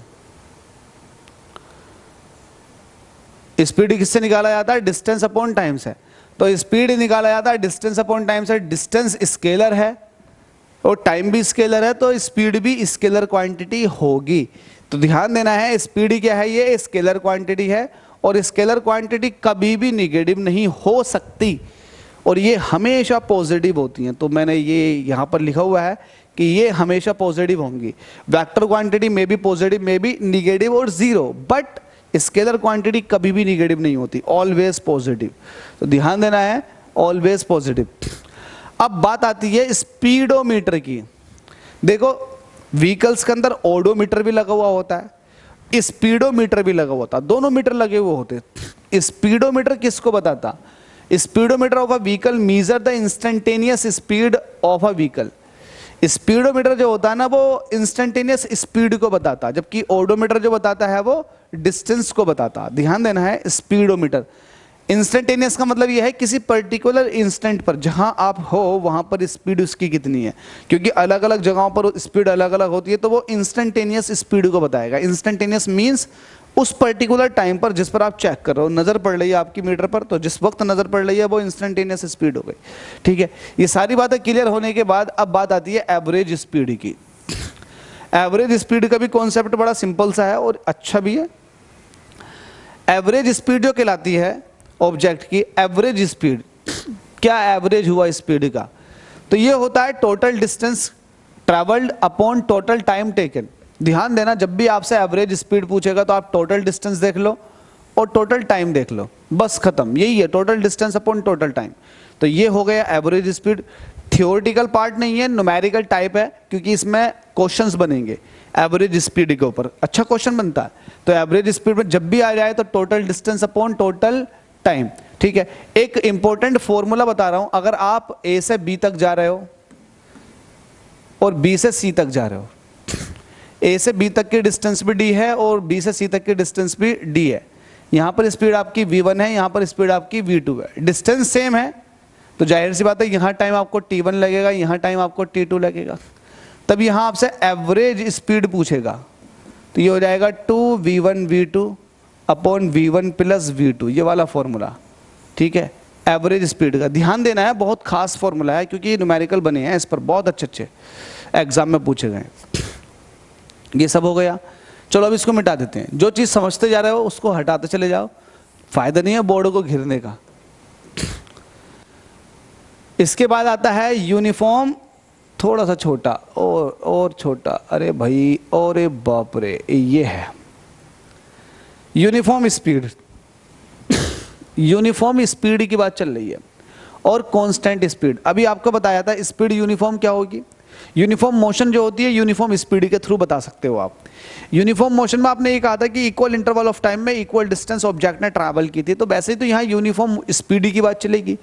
स्पीड किससे निकाला जाता है, डिस्टेंस अपॉन टाइम से। तो स्पीड निकाला जाता है डिस्टेंस अपॉन टाइम से। डिस्टेंस स्केलर है और टाइम भी स्केलर है, तो स्पीड भी स्केलर क्वांटिटी होगी। तो ध्यान देना है, स्पीड क्या है, ये स्केलर क्वांटिटी है, और स्केलर क्वांटिटी कभी भी निगेटिव नहीं हो सकती, और ये हमेशा पॉजिटिव होती हैं। तो मैंने ये यहाँ पर लिखा हुआ है कि ये हमेशा पॉजिटिव होंगी। वेक्टर क्वांटिटी में भी पॉजिटिव, में भी निगेटिव और जीरो, बट स्केलर क्वांटिटी कभी भी निगेटिव नहीं होती, ऑलवेज पॉजिटिव। तो ध्यान देना है, ऑलवेज पॉजिटिव। अब बात आती है स्पीडोमीटर की। देखो व्हीकल्स के अंदर ओडोमीटर भी लगा हुआ होता है, स्पीडोमीटर भी लगा हुआ होता है, दोनों मीटर लगे हुए होते हैं। स्पीडोमीटर किसको बताता, speedometer of a vehicle measure the instantaneous speed of a vehicle. Speedometer जो होता है ना वो इंस्टेंटेनियस स्पीड को बताता है, जबकि ओडोमीटर जो बताता है वो डिस्टेंस को बताता है। ध्यान देना है, स्पीडोमीटर इंस्टेंटेनियस का मतलब यह है किसी पर्टिकुलर इंस्टेंट पर जहां आप हो वहां पर स्पीड उसकी कितनी है, क्योंकि अलग अलग जगहों पर स्पीड अलग अलग होती है, तो वो इंस्टेंटेनियस स्पीड को बताएगा। इंस्टेंटेनियस मींस उस पर्टिकुलर टाइम पर जिस पर आप चेक कर रहे हो, नजर पड़ रही है आपकी मीटर पर, तो जिस वक्त नजर पड़ रही है वो इंस्टेंटेनियस स्पीड हो गई। ठीक है, ये सारी बातें क्लियर होने के बाद अब बात आती है एवरेज स्पीड की। एवरेज स्पीड का भी कॉन्सेप्ट बड़ा सिंपल सा है और अच्छा भी है। एवरेज स्पीड जो कहलाती है ऑब्जेक्ट की, एवरेज स्पीड, क्या एवरेज हुआ स्पीड का, तो ये होता है total distance travelled upon total time taken. ध्यान देना, जब भी आपसे एवरेज स्पीड पूछेगा तो आप टोटल डिस्टेंस देख लो और टोटल टाइम देख लो, बस खत्म, यही है total distance upon total time. तो ये हो गया एवरेज स्पीड। थियोरेटिकल पार्ट नहीं है, न्यूमेरिकल टाइप है, क्योंकि इसमें क्वेश्चंस बनेंगे एवरेज स्पीड के ऊपर, अच्छा क्वेश्चन बनता है। तो एवरेज स्पीड में जब भी आ जाए तो total distance upon total time. ठीक है, एक इंपॉर्टेंट फॉर्मूला बता रहा हूं, अगर आप ए से बी तक जा रहे हो और बी से सी तक जा रहे हो, ए से बी तक की डिस्टेंस भी डी है और बी से सी तक की डिस्टेंस भी डी है। यहां पर स्पीड आपकी v1 है, यहां पर स्पीड आपकी v2 है, डिस्टेंस सेम है, तो जाहिर सी बात है यहां टाइम आपको t1 लगेगा, यहां टाइम आपको t2 लगेगा। तब यहां आपसे एवरेज स्पीड पूछेगा, तो ये हो जाएगा 2v1 v2 upon v1 plus v2, ये वाला फॉर्मूला। ठीक है, एवरेज स्पीड का ध्यान देना है, बहुत खास फॉर्मूला है, क्योंकि न्यूमेरिकल बने हैं इस पर, बहुत अच्छे अच्छे एग्जाम में पूछे गए। ये सब हो गया, चलो अब इसको मिटा देते हैं। जो चीज़ समझते जा रहे हो उसको हटाते चले जाओ, फायदा नहीं है बोर्ड को घिरने का। इसके बाद आता है यूनिफॉर्म, थोड़ा सा छोटा और छोटा, अरे भाई और बाप रे, ये है यूनिफॉर्म स्पीड। यूनिफॉर्म स्पीड की बात चल रही है और कांस्टेंट स्पीड। अभी आपको बताया था स्पीड यूनिफॉर्म क्या होगी। यूनिफॉर्म मोशन जो होती है यूनिफॉर्म स्पीड के थ्रू बता सकते हो आप। यूनिफॉर्म मोशन में आपने ये कहा था कि इक्वल इंटरवल ऑफ टाइम में इक्वल डिस्टेंस ऑब्जेक्ट ने ट्रैवल की थी, तो वैसे ही तो यहाँ यूनिफॉर्म स्पीड की बात चलेगी।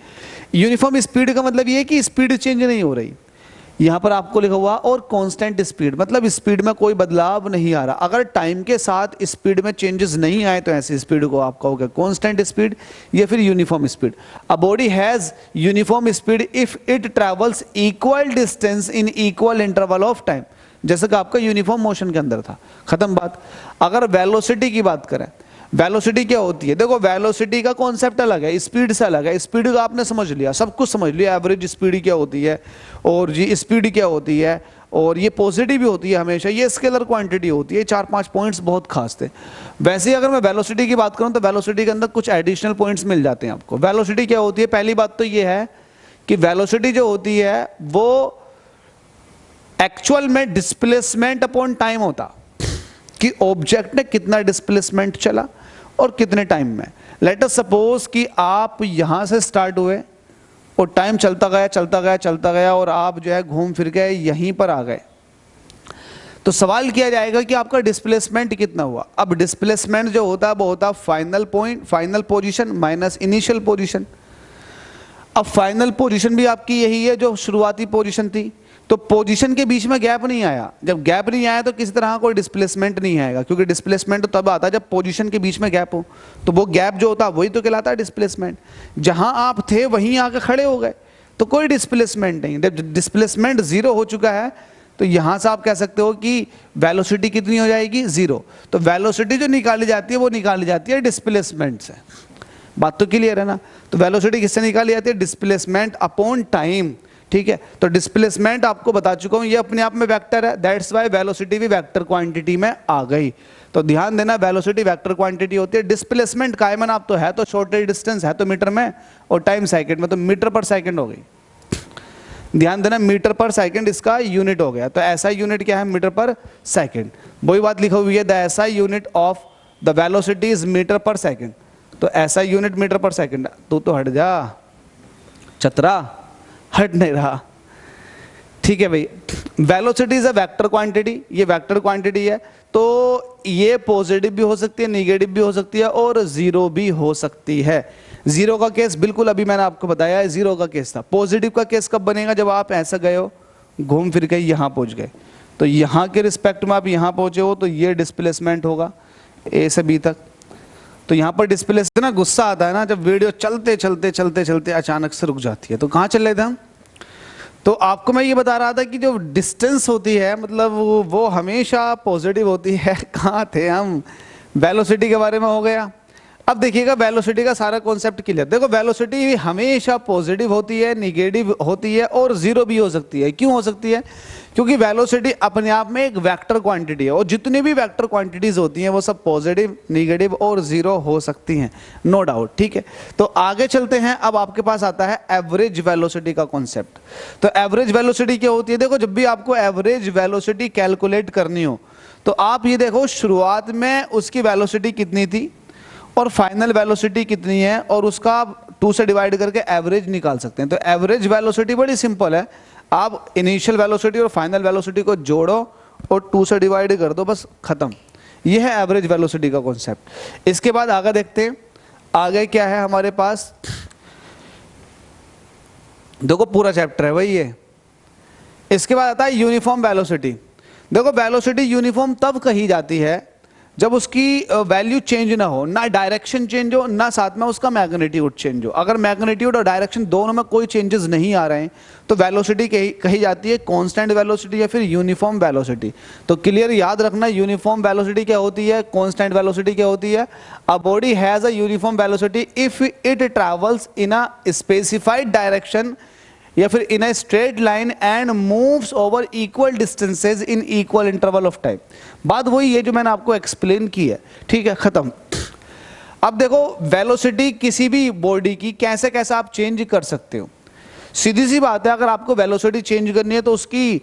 यूनिफॉर्म स्पीड का मतलब ये है कि स्पीड चेंज नहीं हो रही। यहाँ पर आपको लिखा हुआ और कांस्टेंट स्पीड, मतलब स्पीड में कोई बदलाव नहीं आ रहा। अगर टाइम के साथ स्पीड में चेंजेस नहीं आए तो ऐसी स्पीड को आप कहोगे कांस्टेंट स्पीड या फिर uniform speed. A body has uniform speed if it travels equal distance in equal interval of time, जैसे कि आपका यूनिफॉर्म मोशन के अंदर था, खत्म बात। अगर वेलोसिटी की बात करें, वेलोसिटी क्या होती है, देखो वेलोसिटी का कॉन्सेप्ट अलग है, स्पीड से अलग है। स्पीड का आपने समझ लिया, सब कुछ समझ लिया, एवरेज स्पीड क्या होती है और जी स्पीड क्या होती है, और ये पॉजिटिव भी होती है हमेशा, ये स्केलर क्वांटिटी होती है। 4-5 पॉइंट्स बहुत खास थे। वैसे ही अगर मैं वेलोसिटी की बात करूं तो वेलोसिटी के अंदर कुछ एडिशनल पॉइंट्स मिल जाते हैं आपको। वेलोसिटी क्या होती है, पहली बात तो ये है कि वेलोसिटी जो होती है वो एक्चुअल में डिस्प्लेसमेंट अपॉन टाइम होता, कि ऑब्जेक्ट ने कितना डिस्प्लेसमेंट चला और कितने टाइम में। लेट अस सपोज कि आप यहां से स्टार्ट हुए और टाइम चलता गया चलता गया चलता गया और आप जो है घूम फिर के यहीं पर आ गए, तो सवाल किया जाएगा कि आपका डिस्प्लेसमेंट कितना हुआ। अब डिस्प्लेसमेंट जो होता है वो होता है final point, final position minus initial position. अब फाइनल पोजीशन भी आपकी यही है जो शुरुआती पोजीशन थी, तो पोजीशन के बीच में गैप नहीं आया। जब गैप नहीं आया तो किसी तरह कोई डिस्प्लेसमेंट नहीं आएगा, क्योंकि डिस्प्लेसमेंट तो तब आता है जब पोजीशन के बीच में गैप हो, तो वो गैप जो होता है वही तो कहलाता है डिस्प्लेसमेंट। जहां आप थे वहीं आके खड़े हो गए तो कोई डिस्प्लेसमेंट नहीं। जब डिस्प्लेसमेंट जीरो हो चुका है तो यहां से आप कह सकते हो कि वेलोसिटी कितनी हो जाएगी, जीरो। तो वेलोसिटी जो निकाली जाती है वो निकाली जाती है डिस्प्लेसमेंट से। बात तो क्लियर है ना। तो वेलोसिटी किससे निकाली जाती है, डिस्प्लेसमेंट अपॉन टाइम। ठीक है, तो डिस्प्लेसमेंट आपको बता चुका हूं, ये अपने आप में वेक्टर है, दैट्स वाई वेलोसिटी भी वेक्टर क्वांटिटी में आ गई। तो ध्यान देना, वेलोसिटी वेक्टर क्वांटिटी होती है। डिस्प्लेसमेंट कायमन आप तो है तो शॉर्टेज डिस्टेंस है तो मीटर में, और टाइम सेकंड में, तो मीटर पर सेकंड हो गई। ध्यान देना, मीटर पर सेकंड इसका यूनिट हो गया। तो ऐसा यूनिट क्या है, मीटर पर सेकंड। वही बात लिखी हुई है, द ऐसा unit of the velocity is metre per second. तो ऐसा यूनिट मीटर पर सेकंड। तू तो हट जा चतरा, हट नहीं रहा। ठीक है भाई, velocity is a vector quantity, ये वेक्टर क्वांटिटी है, तो ये पॉजिटिव भी हो सकती है, नेगेटिव भी हो सकती है और जीरो भी हो सकती है। जीरो का केस बिल्कुल अभी मैंने आपको बताया है, जीरो का केस था। पॉजिटिव का केस कब बनेगा? जब आप ऐसा गए हो, घूम फिर के यहाँ पहुँच गए, तो यहाँ के रिस्पेक्ट में आप यहाँ पहुँचे हो, तो ये डिस्प्लेसमेंट होगा ए से बी तक। तो यहाँ पर डिस्प्लेसमेंट ना, गुस्सा आता है ना जब वीडियो चलते चलते चलते चलते अचानक से रुक जाती है। तो कहाँ चल रहे थे हम? तो आपको मैं ये बता रहा था कि जो डिस्टेंस होती है मतलब वो हमेशा पॉजिटिव होती है। कहाँ थे हम? वेलोसिटी के बारे में हो गया। अब देखिएगा वेलोसिटी का सारा कॉन्सेप्ट क्लियर। देखो वेलोसिटी हमेशा पॉजिटिव होती है, निगेटिव होती है और जीरो भी हो सकती है। क्यों हो सकती है? क्योंकि वेलोसिटी अपने आप में एक वेक्टर क्वांटिटी है और जितनी भी वेक्टर क्वांटिटीज होती हैं वो सब पॉजिटिव, निगेटिव और जीरो हो सकती हैं, नो डाउट। ठीक है, तो आगे चलते हैं। अब आपके पास आता है एवरेज वेलोसिटी का कॉन्सेप्ट। तो एवरेज वेलोसिटी क्या होती है? देखो जब भी आपको एवरेज वेलोसिटी कैलकुलेट करनी हो तो आप ये देखो शुरुआत में उसकी वेलोसिटी कितनी थी और फाइनल वेलोसिटी कितनी है और उसका आप 2 से डिवाइड करके एवरेज निकाल सकते हैं। तो एवरेज वेलोसिटी बड़ी सिंपल है, आप इनिशियल वेलोसिटी और फाइनल वेलोसिटी को जोड़ो और 2 से डिवाइड कर दो, बस खत्म। यह है एवरेज वेलोसिटी का कॉन्सेप्ट। इसके बाद आगे देखते हैं, आगे क्या है हमारे पास। देखो पूरा चैप्टर है वही है। इसके बाद आता है यूनिफॉर्म वेलोसिटी। देखो वेलोसिटी यूनिफॉर्म तब कही जाती है जब उसकी वैल्यू चेंज ना हो, ना डायरेक्शन चेंज हो, ना साथ में उसका मैग्नीट्यूड चेंज हो। अगर मैग्नीट्यूड और डायरेक्शन दोनों में कोई चेंजेस नहीं आ रहे हैं तो वेलोसिटी कही जाती है कांस्टेंट वेलोसिटी या फिर यूनिफॉर्म वेलोसिटी। तो क्लियर याद रखना, यूनिफॉर्म वेलोसिटी क्या होती है, कांस्टेंट वेलोसिटी क्या होती है। A body has a uniform velocity if it travels in a specified direction या फिर in a straight line and moves over equal distances in equal interval of time. बात वही है जो मैंने आपको एक्सप्लेन की है। ठीक है, खत्म। अब देखो वेलोसिटी किसी भी बॉडी की कैसे कैसे आप चेंज कर सकते हो। सीधी सी बात है, अगर आपको वेलोसिटी चेंज करनी है तो उसकी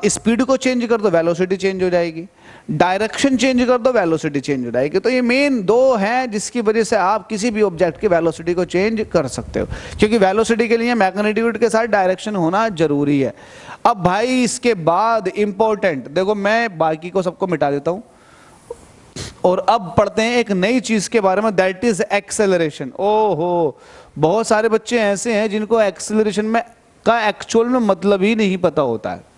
स्पीड को चेंज कर दो, वेलोसिटी चेंज हो जाएगी। डायरेक्शन चेंज कर दो, वेलोसिटी चेंज हो जाएगी। तो ये मेन दो हैं जिसकी वजह से आप किसी भी ऑब्जेक्ट की वेलोसिटी को चेंज कर सकते हो, क्योंकि वेलोसिटी के लिए मैग्नीट्यूड के साथ डायरेक्शन होना जरूरी है। अब भाई इसके बाद इंपॉर्टेंट, देखो मैं बाकी को सबको मिटा देता हूं और अब पढ़ते हैं एक नई चीज के बारे में, दैट इज एक्सेलरेशन। ओहो, बहुत सारे बच्चे ऐसे हैं जिनको एक्सेलरेशन में का एक्चुअल में मतलब ही नहीं पता होता है।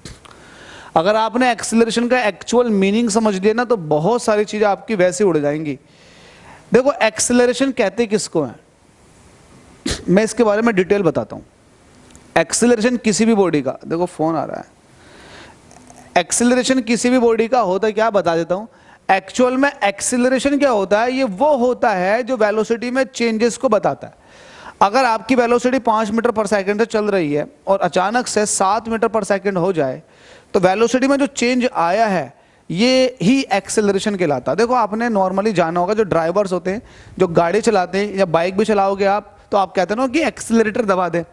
अगर आपने एक्सेलरेशन का एक्चुअल मीनिंग समझ लिया ना तो बहुत सारी चीजें आपकी वैसे उड़ जाएंगी। देखो एक्सेलरेशन कहते किसको है, मैं इसके बारे में डिटेल बताता हूं। एक्सेलरेशन किसी भी बॉडी का, देखो फोन आ रहा है, एक्सेलरेशन किसी भी बॉडी का होता है क्या, बता देता हूं। एक्चुअल में एक्सेलरेशन क्या होता है, ये वो होता है जो वेलोसिटी में चेंजेस को बताता है। अगर आपकी वेलोसिटी 5 मीटर पर सेकंड से चल रही है और अचानक से 7 मीटर पर सेकंड हो जाए तो वेलोसिटी में जो चेंज आया है ये ही एक्सेलरेशन कहलाता है। देखो आपने नॉर्मली जाना होगा, जो ड्राइवर्स होते हैं जो गाड़ी चलाते हैं या बाइक भी चलाओगे आप, तो आप कहते हैं ना कि एक्सेलरेटर दबा दे।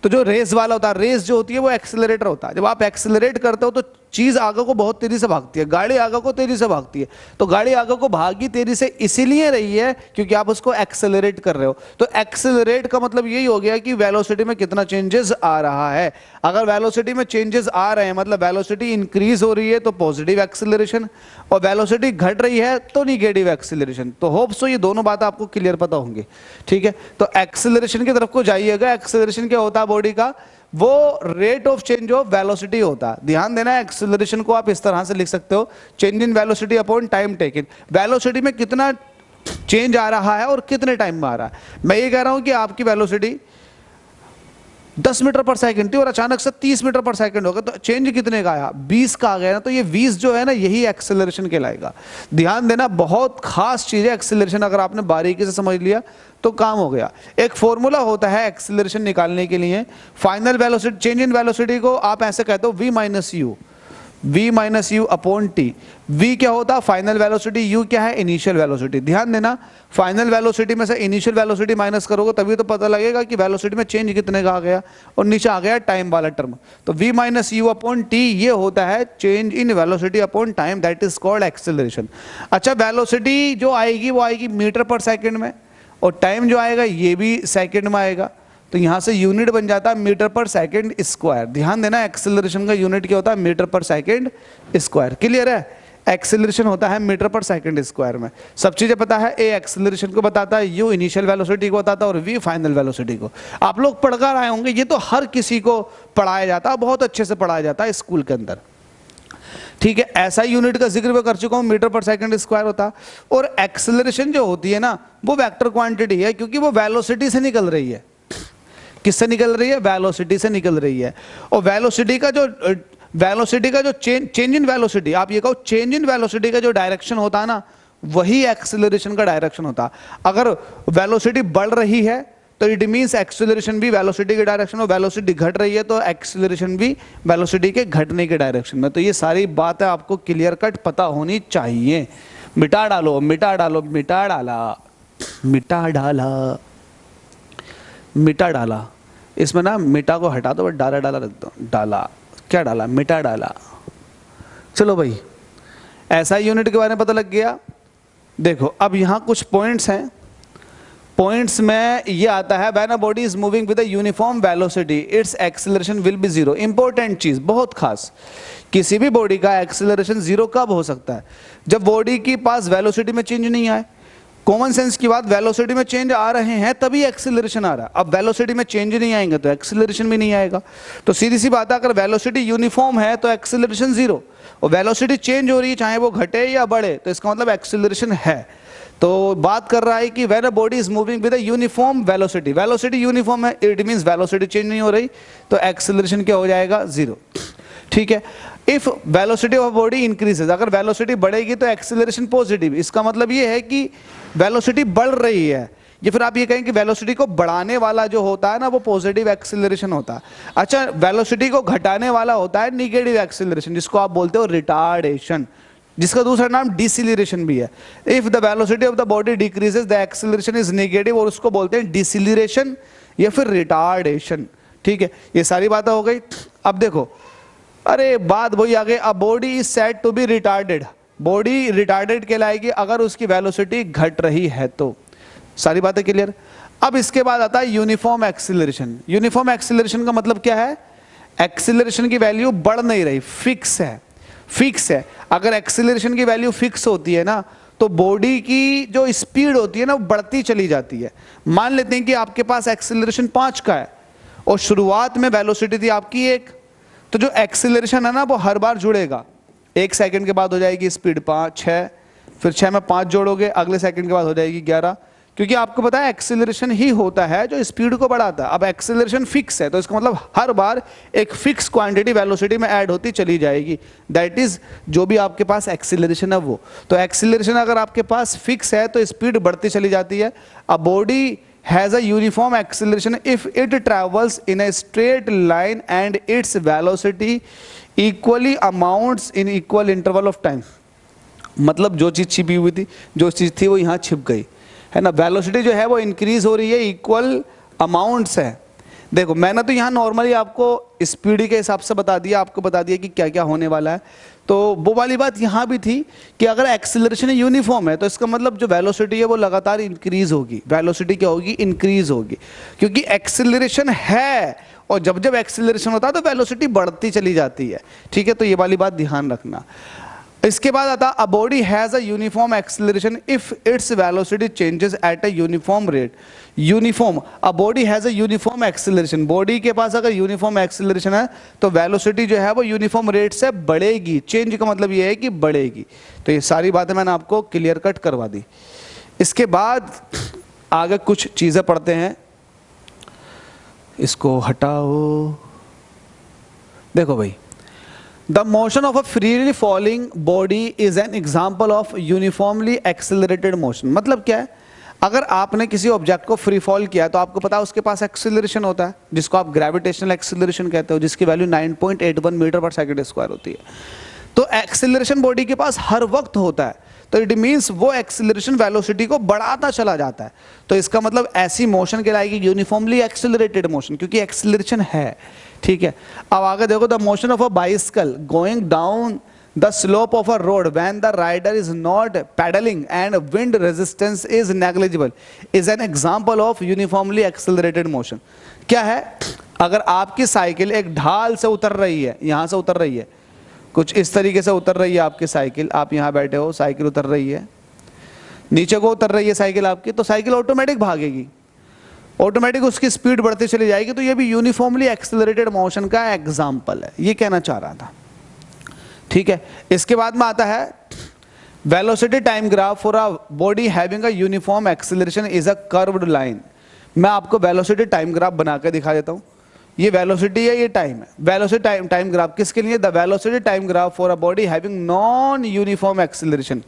तो जो रेस वाला होता है, रेस जो होती है वो एक्सेलरेटर होता है। जब आप एक्सेलरेट करते हो तो चीज आगे को बहुत तेजी से भागती है, गाड़ी आगे को तेजी से भागती है। तो गाड़ी आगे को भागी तेजी से इसीलिए रही है क्योंकि आप उसको एक्सेलरेट कर रहे हो। तो एक्सेलरेट का मतलब यही हो गया कि वेलोसिटी में कितना चेंजेस आ रहा है। अगर वेलोसिटी में चेंजेस आ रहे हैं मतलब वेलोसिटी इंक्रीज हो रही है तो पॉजिटिव एक्सेलरेशन, और वेलोसिटी घट रही है तो निगेटिव एक्सेलरेशन। तो होप सो ये दोनों बात आपको क्लियर पता होंगी। ठीक है, तो एक्सेलरेशन की तरफ को जाइएगा। एक्सेलरेशन क्या होता है बॉडी का, वो rate of change of velocity होता है। ध्यान देना, एक्सेलरेशन को आप इस तरह से लिख सकते हो, change in velocity upon time taken. Velocity में कितना चेंज आ रहा है और कितने टाइम में आ रहा है। मैं ये कह रहा हूं कि आपकी वेलोसिटी 10 मीटर पर सेकंड थी और अचानक से 30 मीटर पर सेकंड हो गया, तो चेंज कितने का आया, 20 का आ गया ना। तो ये 20 जो है ना, यही एक्सेलरेशन कहलाएगा। ध्यान देना, बहुत खास चीज है एक्सेलरेशन। अगर आपने बारीकी से समझ लिया तो काम हो गया। एक फॉर्मूला होता है एक्सेलरेशन निकालने के लिए, final velocity, change in velocity को आप ऐसे कहते हो v minus you upon T. v क्या होता है फाइनल वेलोसिटी, u क्या है इनिशियल वेलोसिटी। ध्यान देना, फाइनल वेलोसिटी में से इनिशियल वेलोसिटी माइनस करोगे तभी तो पता लगेगा कि वेलोसिटी में चेंज कितने का आ गया, और नीचे आ गया टाइम वाला टर्म। तो v minus you upon T ये होता है change in velocity upon time, that is called acceleration. अच्छा, वेलोसिटी जो आएगी वो आएगी मीटर पर सेकेंड में, और टाइम जो आएगा ये भी सेकेंड में आएगा। तो यहाँ से यूनिट बन जाता है मीटर पर सेकेंड स्क्वायर। ध्यान देना एक्सेलरेशन का यूनिट क्या होता है, मीटर पर सेकेंड स्क्वायर। क्लियर है, एक्सेलरेशन होता है मीटर पर सेकंड स्क्वायर में। सब चीजें पता है, ए एक्सेलरेशन को बताता है, यू इनिशियल वेलोसिटी को बताता है और वी फाइनल वेलोसिटी को। आप लोग पढ़कर आए होंगे, ये तो हर किसी को पढ़ाया जाता है, बहुत अच्छे से पढ़ाया जाता है स्कूल के अंदर। ठीक है, ऐसा यूनिट का जिक्र मैं कर चुका हूं, मीटर पर सेकंड स्क्वायर होता है। और एक्सेलरेशन जो होती है ना, वो वेक्टर क्वांटिटी है, क्योंकि वो वेलोसिटी से निकल रही है। किससे निकल रही है, वेलोसिटी से निकल रही है। और वेलोसिटी का जो चेंज इन वेलोसिटी, आप ये कहो चेंज इन वेलोसिटी का जो डायरेक्शन होता है ना, वही एक्सेलरेशन का डायरेक्शन होता है। अगर वेलोसिटी बढ़ रही है तो इट मींस एक्सेलरेशन भी वेलोसिटी के डायरेक्शन, और वेलोसिटी घट रही है तो एक्सेलरेशन भी वेलोसिटी के घटने के डायरेक्शन में। तो ये सारी बातें आपको क्लियर कट पता होनी चाहिए। मिटा डालो, मिटा डालो, मिटा डाला, मिटा डाला, मिटा डाला। इसमें ना मिटा को हटा दो, डाला डाला रख दो। डाला क्या डाला, मिटा डाला। चलो भाई, ऐसा यूनिट के बारे में पता लग गया। देखो अब यहां कुछ पॉइंट्स हैं। पॉइंट्स में ये आता है, when a body is moving with a uniform velocity it's acceleration will be zero. Important चीज, बहुत खास, किसी भी बॉडी का एक्सेलरेशन जीरो कब हो सकता है, जब बॉडी के पास वेलोसिटी में चेंज नहीं आए। कॉमन सेंस की बात, वेलोसिटी में चेंज आ रहे हैं तभी एक्सेलरेशन आ रहा है। अब वेलोसिटी में चेंज नहीं आएंगे तो एक्सेलरेशन भी नहीं आएगा। तो सीधी सी बात है, अगर वेलोसिटी यूनिफॉर्म है तो एक्सेलरेशन जीरो, और वेलोसिटी चेंज हो रही है चाहे वो घटे या बढ़े तो इसका मतलब एक्सेलरेशन है। तो बात कर रहा है कि when a body is moving with a uniform velocity, velocity uniform है, इट मींस वेलोसिटी चेंज नहीं हो रही, तो एक्सेलरेशन क्या हो जाएगा, जीरो। ठीक है, if velocity of body increases, अगर वेलोसिटी बढ़ेगी तो एक्सेलरेशन पॉजिटिव। इसका मतलब ये है कि वेलोसिटी बढ़ रही है, या फिर आप ये कहें कि वेलोसिटी को बढ़ाने वाला जो होता है ना, वो पॉजिटिव एक्सेलरेशन होता है। अच्छा, वेलोसिटी को घटाने वाला होता है निगेटिव एक्सेलरेशन, जिसको आप बोलते हो रिटार्डेशन, जिसका दूसरा नाम डिसिलरेशन भी है। If the velocity of the body decreases the acceleration is negative, और उसको बोलते हैं डिसिलरेशन या फिर रिटार्डेशन। ठीक है, ये सारी बातें हो गई। अब देखो, अरे बात वही आ गई, a body is said to be retarded, body retarded कहलाएगी अगर उसकी वेलोसिटी घट रही है तो। सारी बातें क्लियर। अब इसके बाद आता है यूनिफॉर्म एक्सेलरेशन। यूनिफॉर्म एक्सेलरेशन का मतलब क्या है, एक्सेलरेशन की वैल्यू बढ़ नहीं रही, फिक्स है, फिक्स है। अगर एक्सेलरेशन की वैल्यू फिक्स होती है ना, तो बॉडी की जो स्पीड होती है ना, वो बढ़ती चली जाती है। मान लेते हैं कि आपके पास एक्सेलरेशन 5 का है और शुरुआत में वेलोसिटी थी आपकी 1, तो जो एक्सेलरेशन है ना वो हर बार जुड़ेगा। 1 सेकंड के बाद हो जाएगी स्पीड 5, 6, फिर 6 में 5 जोड़ोगे, अगले सेकंड के बाद हो जाएगी 11, क्योंकि आपको पता है एक्सेलरेशन ही होता है जो स्पीड को बढ़ाता है। अब एक्सेलरेशन फिक्स है तो इसका मतलब हर बार एक फिक्स क्वांटिटी वेलोसिटी में ऐड होती चली जाएगी, दैट इज जो भी आपके पास एक्सेलरेशन है वो। तो एक्सेलरेशन अगर आपके पास फिक्स है तो स्पीड बढ़ती चली जाती है। A body has a uniform acceleration if it travels in a straight line and its velocity equally amounts in equal interval of time। मतलब जो चीज छिपी हुई थी, जो चीज थी वो यहाँ छिप गई है ना। वेलोसिटी जो है वो इंक्रीज हो रही है, इक्वल अमाउंट्स है। देखो मैंने तो यहाँ नॉर्मली आपको स्पीड के हिसाब से बता दिया, आपको बता दिया कि क्या क्या होने वाला है। तो वो वाली बात यहाँ भी थी कि अगर एक्सेलरेशन यूनिफॉर्म है तो इसका मतलब जो वेलोसिटी है वो लगातार इंक्रीज होगी। वेलोसिटी क्या होगी, इंक्रीज होगी, क्योंकि एक्सेलरेशन है, और जब जब एक्सेलरेशन होता है तो वेलोसिटी बढ़ती चली जाती है। ठीक है, तो ये वाली बात ध्यान रखना। इसके बाद आता अ body has a uniform acceleration if its velocity changes at a uniform rate. Uniform, a body has a uniform acceleration, body के पास अगर यूनिफॉर्म एक्सेलरेशन है तो वेलोसिटी जो है वो यूनिफॉर्म रेट से बढ़ेगी। चेंज का मतलब ये है कि बढ़ेगी। तो ये सारी बातें मैंने आपको क्लियर कट करवा दी। इसके बाद आगे कुछ चीजें पढ़ते हैं, इसको हटाओ। देखो भाई, The motion of a freely falling body is an example of uniformly accelerated motion। मतलब क्या है, अगर आपने किसी ऑब्जेक्ट को फ्री फॉल किया तो आपको पता है उसके पास एक्सेलरेशन होता है, जिसको आप ग्रेविटेशनल एक्सेलरेशन कहते हो, जिसकी value 9.81 metre per second square होती है। तो एक्सेलरेशन बॉडी के पास हर वक्त होता है, तो इट मीन्स वो एक्सेलरेशन वेलोसिटी को बढ़ाता चला जाता है। तो इसका मतलब ऐसी मोशन कहलाएगी यूनिफॉर्मली एक्सेलरेटेड मोशन, क्योंकि एक्सेलरेशन है। ठीक है, अब आगे देखो, the motion of a bicycle going down the slope of a road when the rider is not pedalling and wind resistance is negligible is an example of uniformly accelerated motion. क्या है, अगर आपकी साइकिल एक ढाल से उतर रही है, यहां से उतर रही है, कुछ इस तरीके से उतर रही है आपकी साइकिल, आप यहां बैठे हो, साइकिल उतर रही है, नीचे को उतर रही है साइकिल आपकी, तो साइकिल ऑटोमेटिक भागेगी, ऑटोमेटिक उसकी स्पीड बढ़ती चली जाएगी। तो ये भी यूनिफॉर्मली एक्सेलरेटेड मोशन का एग्जांपल है, ये कहना चाह रहा था। ठीक है, इसके बाद में आता है velocity time graph for a body having a uniform acceleration is a curved line. मैं आपको वेलोसिटी टाइम ग्राफ बना के दिखा देता हूं। ये वेलोसिटी है, ये टाइम है। वेलोसिटी टाइम ग्राफ किसके लिए? The velocity time graph for a body having non uniform acceleration.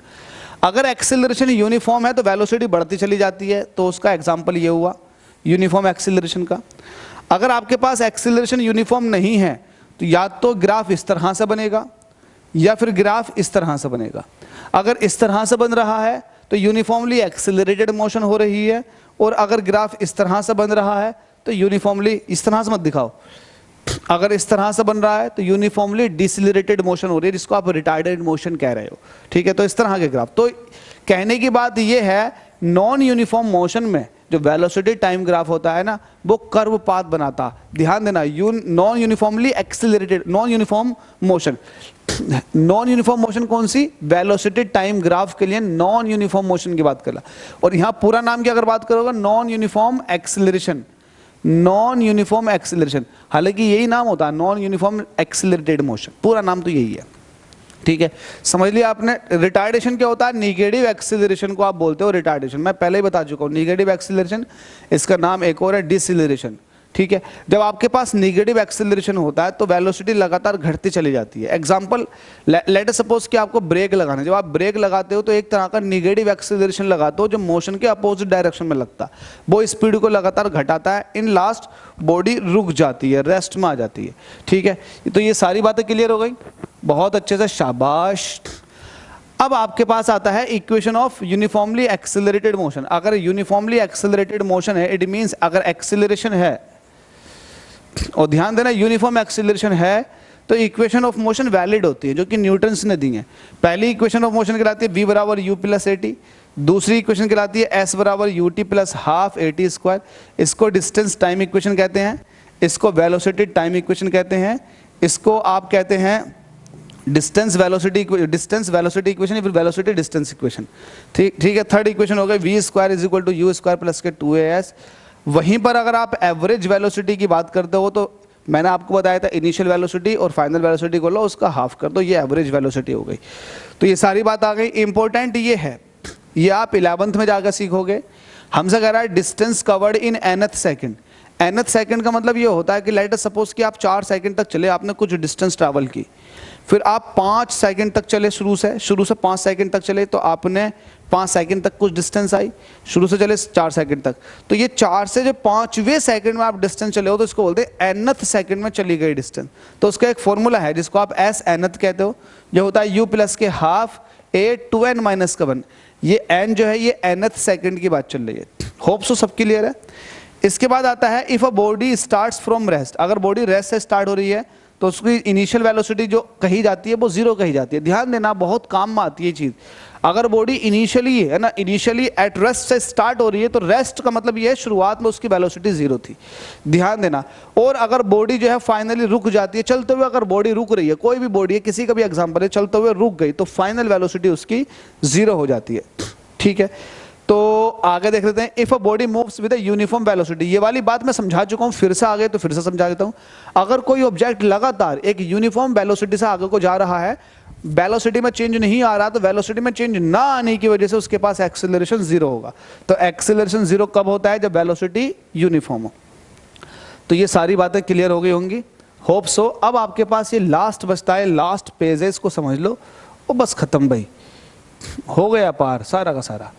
अगर एक्सेलरेशन यूनिफॉर्म है तो वेलोसिटी बढ़ती चली जाती है, तो उसका एग्जांपल ये हुआ यूनिफॉर्म एक्सेलरेशन का। अगर आपके पास एक्सेलरेशन यूनिफॉर्म नहीं है तो या तो ग्राफ इस तरह से बनेगा या फिर ग्राफ इस तरह से बनेगा। अगर इस तरह से बन रहा है तो यूनिफॉर्मली एक्सेलरेटेड मोशन हो रही है, और अगर ग्राफ इस तरह से बन रहा है तो यूनिफॉर्मली, इस तरह से मत दिखाओ, अगर इस तरह से बन रहा है तो यूनिफॉर्मली डिसेलरेटेड मोशन हो रही है, जिसको आप रिटार्डेड मोशन कह रहे हो। ठीक है, तो इस तरह के ग्राफ। तो कहने की बात ये है, नॉन यूनिफॉर्म मोशन में जो वेलोसिटी टाइम ग्राफ होता है ना, वो कर्व पाथ बनाता। ध्यान देना, non uniformly accelerated, non uniform motion, non uniform motion कौन सी? वेलोसिटी टाइम ग्राफ के लिए नॉन यूनिफॉर्म मोशन की बात कर रहा। और यहां पूरा नाम की अगर बात करोगे, non uniform acceleration, non uniform acceleration, हालांकि यही नाम होता है, नॉन यूनिफॉर्म एक्सेलरेटेड मोशन, पूरा नाम तो यही है। ठीक है, समझ लिया आपने। रिटार्डेशन क्या होता है? निगेटिव एक्सेलरेशन को आप बोलते हो रिटार्डेशन। मैं पहले ही बता चुका हूं, निगेटिव एक्सेलरेशन, इसका नाम एक और है डिसेलरेशन। ठीक है, जब आपके पास निगेटिव एक्सेलरेशन होता है तो वेलोसिटी लगातार घटती चली जाती है। एग्जांपल, लेट अस सपोज कि आपको ब्रेक लगाना है। जब आप ब्रेक लगाते हो तो एक तरह का निगेटिव एक्सेलरेशन लगाते हो जो मोशन के अपोजिट डायरेक्शन में लगता है, वो स्पीड को लगातार घटाता है। इन लास्ट बॉडी रुक जाती है, रेस्ट में आ जाती है। ठीक है, तो ये सारी बातें क्लियर हो गई, बहुत अच्छे से, शाबाश। अब आपके पास आता है equation of uniformly accelerated motion. अगर यूनिफॉर्मली एक्सेलरेटेड मोशन है, इट मींस अगर एक्सेलरेशन है, और ध्यान देना यूनिफॉर्म एक्सेलरेशन है तो इक्वेशन ऑफ मोशन वैलिड होती है, जो कि न्यूटन्स ने दी है। पहली इक्वेशन ऑफ मोशन कहलाती है v बराबर u प्लस ए टी, दूसरी इक्वेशन कहलाती है s बराबर U T plus half A T square. इसको डिस्टेंस टाइम इक्वेशन कहते हैं, इसको वेलोसिटी टाइम इक्वेशन कहते हैं, इसको आप कहते हैं डिस्टेंस वेलोसिटी इक्वेशन या फिर वेलोसिटी डिस्टेंस इक्वेशन। ठीक है, थर्ड इक्वेशन हो गई v square is equal to u square plus के 2as। वहीं पर अगर आप एवरेज वेलोसिटी की बात करते हो तो मैंने आपको बताया था इनिशियल वेलोसिटी और फाइनल वेलोसिटी को लो, उसका हाफ कर दो, ये एवरेज वेलोसिटी हो गई। तो ये सारी बात आ गई। इंपॉर्टेंट ये है, ये आप 11th में जाकर सीखोगे। हमसे कह रहा है distance covered in nth second. nth second का मतलब ये होता है कि लेट अस सपोज कि आप 4 सेकंड तक चले, आपने कुछ डिस्टेंस ट्रैवल की, फिर आप 5 सेकंड तक चले, शुरू से 5 सेकंड तक चले, तो आपने 5 सेकंड तक कुछ डिस्टेंस आई, शुरू से चले 4 सेकंड तक, तो ये 4 से जो 5वें सेकंड में आप डिस्टेंस चले हो तो इसको बोलते हैं nth सेकंड में चली गई डिस्टेंस। तो उसका एक फॉर्मूला है जिसको आप s nth कहते हो, जो होता है u प्लस के हाफ a 2n माइनस का 1। ये n जो है ये nth सेकंड की बात चल रही है। होप सो सब क्लियर है। इसके बाद आता है if a body starts from rest. अगर बॉडी रेस्ट से स्टार्ट हो रही है तो उसकी इनिशियल वेलोसिटी जो कही जाती है वो 0 कही जाती है। ध्यान देना, बहुत काम में आती है चीज। अगर बॉडी इनिशियली है ना, इनिशियली एट रेस्ट से स्टार्ट हो रही है तो रेस्ट का मतलब ये है शुरुआत में उसकी वेलोसिटी 0 थी। ध्यान देना। और अगर बॉडी जो है फाइनली रुक जाती है, चलते हुए अगर बॉडी रुक रही है, कोई भी बॉडी है, किसी का भी एग्जांपल है, चलते हुए रुक गई तो फाइनल वेलोसिटी उसकी 0 हो जाती है। ठीक है, तो आगे देख लेते हैं। If a body moves with a uniform velocity, ये वाली बात मैं समझा चुका हूं, फिर से आगे तो फिर से समझा देता हूं। अगर कोई ऑब्जेक्ट लगातार एक यूनिफॉर्म वेलोसिटी से आगे को जा रहा है, वेलोसिटी में चेंज नहीं आ रहा, तो वेलोसिटी में चेंज ना आने की वजह से उसके पास एक्सेलरेशन 0 होगा। तो एक्सेलरेशन 0 कब होता है? जब वेलोसिटी यूनिफॉर्म हो। तो ये सारी बातें क्लियर हो गई होंगी, होप सो। अब आपके पास ये लास्ट बचता है, लास्ट पेज है, इसको समझ लो और बस खत्म भाई, हो गया पार सारा का सारा।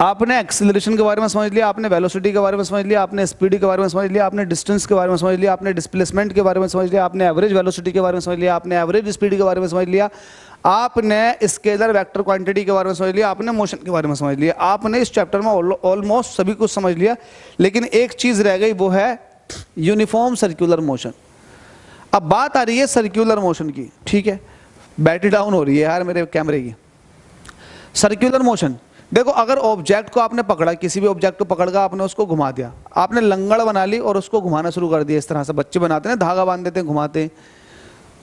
आपने एक्सेलरेशन के बारे में समझ लिया, आपने वेलोसिटी के बारे में समझ लिया, आपने स्पीड के बारे में समझ लिया, आपने डिस्टेंस के बारे में समझ लिया, आपने डिस्प्लेसमेंट के बारे में समझ लिया, आपने एवरेज वेलोसिटी के बारे में समझ लिया, आपने एवरेज स्पीड के बारे में समझ लिया, आपने स्केलर वेक्टर क्वांटिटी के बारे में समझ लिया, आपने मोशन के बारे में समझ लिया। आपने इस चैप्टर में ऑलमोस्ट सभी कुछ समझ लिया, लेकिन एक चीज रह गई, वो है यूनिफॉर्म सर्कुलर मोशन। अब बात आ रही है सर्कुलर मोशन की, ठीक है। बैटरी डाउन हो रही है यार मेरे कैमरे की। सर्कुलर मोशन, देखो अगर ऑब्जेक्ट को आपने पकड़ा, किसी भी ऑब्जेक्ट को पकड़ कर आपने उसको घुमा दिया, आपने लंगड़ बना ली और उसको घुमाना शुरू कर दिया, इस तरह से बच्चे बनाते हैं, धागा बांध देते हैं, घुमाते हैं।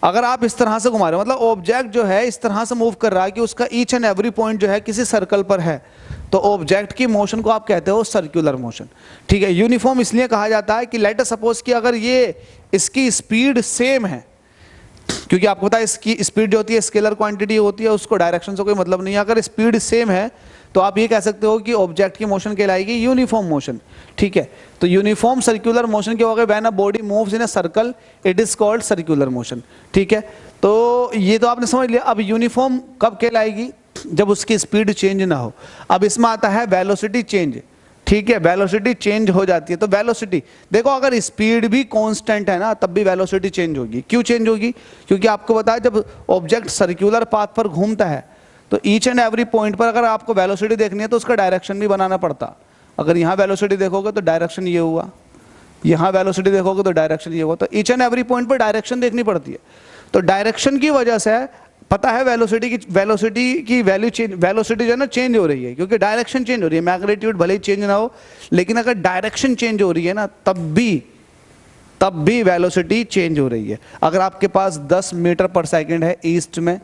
अगर आप इस तरह से घुमा रहे हो, मतलब ऑब्जेक्ट जो है इस तरह से मूव कर रहा है कि उसका ईच एंड एवरी पॉइंट जो है किसी सर्कल पर है, तो ऑब्जेक्ट की मोशन को आप कहते हो सर्कुलर मोशन, ठीक है। यूनिफॉर्म इसलिए कहा जाता है कि लेट अस सपोज कि अगर ये इसकी स्पीड सेम है, क्योंकि आपको पता है इसकी स्पीड जो होती है स्केलर क्वांटिटी होती है, उसको डायरेक्शन से कोई मतलब नहीं है। अगर स्पीड सेम है तो आप ये कह सकते हो कि ऑब्जेक्ट की मोशन कहलाएगी यूनिफॉर्म मोशन, ठीक है। तो यूनिफॉर्म सर्कुलर मोशन क्या होगा, when a body moves in a circle it is called circular motion, ठीक है। तो ये तो आपने समझ लिया। अब यूनिफॉर्म कब कहलाएगी, जब उसकी स्पीड चेंज ना हो। अब इसमें आता है वेलोसिटी चेंज, ठीक है। वेलोसिटी चेंज हो जाती है, तो वेलोसिटी देखो अगर स्पीड भी कांस्टेंट है ना तब भी वेलोसिटी चेंज होगी। क्यों चेंज होगी, क्योंकि आपको पता है जब ऑब्जेक्ट सर्कुलर पाथ पर घूमता है तो ईच एंड एवरी पॉइंट पर अगर आपको वेलोसिटी देखनी है तो उसका डायरेक्शन भी बनाना पड़ता। अगर यहाँ वेलोसिटी देखोगे तो डायरेक्शन ये हुआ, यहाँ वेलोसिटी देखोगे तो डायरेक्शन ये हुआ, तो ईच एंड एवरी पॉइंट पर डायरेक्शन देखनी पड़ती है। तो डायरेक्शन की वजह से पता है वेलोसिटी की वैल्यू चेंज, वेलोसिटी जो है ना चेंज हो रही है, क्योंकि डायरेक्शन चेंज हो रही है। मैग्नीट्यूड भले ही चेंज ना हो, लेकिन अगर डायरेक्शन चेंज हो रही है ना तब भी वेलोसिटी चेंज हो रही है। अगर आपके पास 10 मीटर पर सेकंड है ईस्ट में,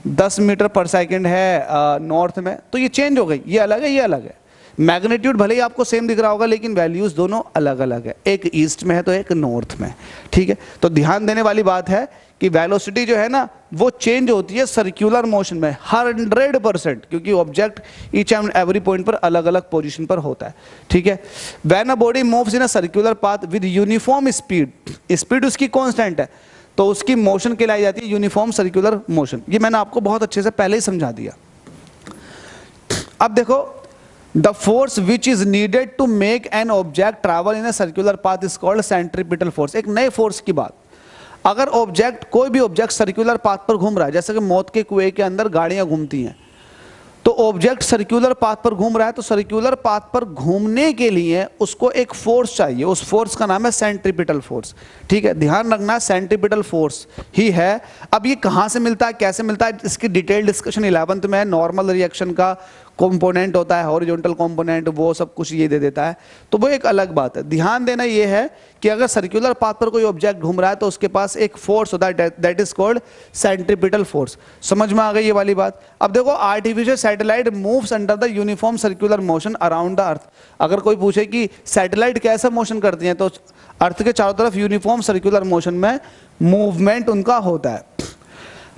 10 मीटर पर सेकंड है नॉर्थ में, तो ये चेंज हो गई, ये अलग है, ये अलग है। मैग्नीट्यूड भले ही आपको सेम दिख रहा होगा लेकिन वैल्यूज दोनों अलग अलग है, एक ईस्ट में है तो एक नॉर्थ में, ठीक है। तो ध्यान देने वाली बात है कि वेलोसिटी जो है ना वो चेंज होती है सर्कुलर मोशन में 100%, क्योंकि object each and every point पर अलग अलग पोजीशन पर होता है, ठीक है। When a body moves in a circular path with uniform speed, speed उसकी कांस्टेंट है तो उसकी मोशन कहलाई जाती है यूनिफॉर्म सर्कुलर मोशन। ये मैंने आपको बहुत अच्छे से पहले ही समझा दिया। अब देखो, the force which is needed to make an object travel in a circular path is called centripetal force. एक नए फोर्स की बात, अगर ऑब्जेक्ट, कोई भी ऑब्जेक्ट सर्कुलर पाथ पर घूम रहा है, जैसे कि मौत के कुएं के अंदर गाड़ियां घूमती हैं, तो ऑब्जेक्ट सर्कुलर पाथ पर घूम रहा है, तो सर्कुलर पाथ पर घूमने के लिए उसको एक फोर्स चाहिए, उस फोर्स का नाम है सेंट्रीपिटल फोर्स, ठीक है। ध्यान रखना सेंट्रीपिटल फोर्स ही है। अब ये कहाँ से मिलता है, कैसे मिलता है, इसकी डिटेल डिस्कशन 11th में है। नॉर्मल रिएक्शन का कंपोनेंट होता है, हॉरिजॉन्टल कंपोनेंट, वो सब कुछ ये दे देता है, तो वो एक अलग बात है। ध्यान देना ये है कि अगर सर्कुलर पाथ पर कोई ऑब्जेक्ट घूम रहा है तो उसके पास एक फोर्स होता है, that is called centripetal force. समझ में आ गई ये वाली बात। अब देखो, artificial satellite moves under the uniform circular motion around the earth. अगर कोई पूछे कि सैटेलाइट कैसा मोशन करती हैं, तो अर्थ के चारों तरफ यूनिफॉर्म सर्कुलर मोशन में मूवमेंट उनका होता है।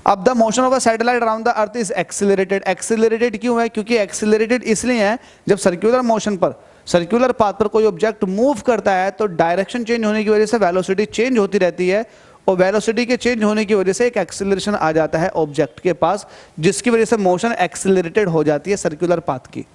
अब the motion of a satellite around the earth is accelerated. Accelerated क्यों है, क्योंकि एक्सिलरेटेड इसलिए है जब सर्कुलर मोशन पर, सर्कुलर पाथ पर कोई ऑब्जेक्ट मूव करता है तो डायरेक्शन चेंज होने की वजह से वेलोसिटी चेंज होती रहती है, और वेलोसिटी के चेंज होने की वजह से एक एक्सिलरेशन आ जाता है ऑब्जेक्ट के पास, जिसकी वजह से मोशन एक्सिलरेटेड हो जाती है सर्कुलर पाथ की।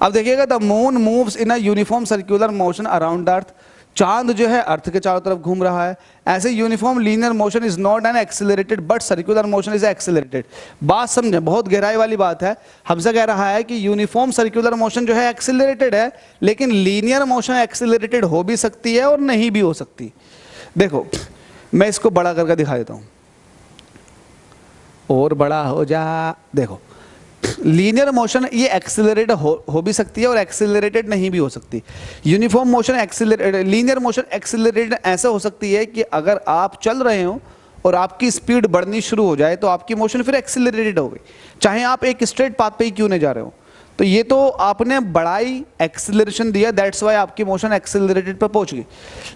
अब देखिएगा, the moon moves in a uniform circular motion around the earth. चांद जो है अर्थ के चारों तरफ घूम रहा है। ऐसे uniform linear motion is not an accelerated but circular motion is accelerated. बात समझे, बहुत गहराई वाली बात है। हमसे कह रहा है कि यूनिफॉर्म सर्कुलर मोशन जो है एक्सिलरेटेड है, लेकिन लीनियर मोशन एक्सिलरेटेड हो भी सकती है और नहीं भी हो सकती। देखो, मैं इसको बड़ा करके दिखा देता हूं, और बड़ा हो जा। देखो, लीनियर मोशन ये एक्सिलरेटेड हो भी सकती है और एक्सिलरेटेड नहीं भी हो सकती। Uniform motion accelerated, linear motion accelerated ऐसा हो सकती है कि अगर आप चल रहे हो और आपकी स्पीड बढ़नी शुरू हो जाए तो आपकी मोशन फिर एक्सिलरेटेड हो गई, चाहे आप एक स्ट्रेट पाथ पे ही क्यों नहीं जा रहे हो। तो ये तो आपने बढ़ाई, एक्सिलरेशन दिया, दैट्स वाई आपकी मोशन एक्सिलरेटेड पर पहुंच गई।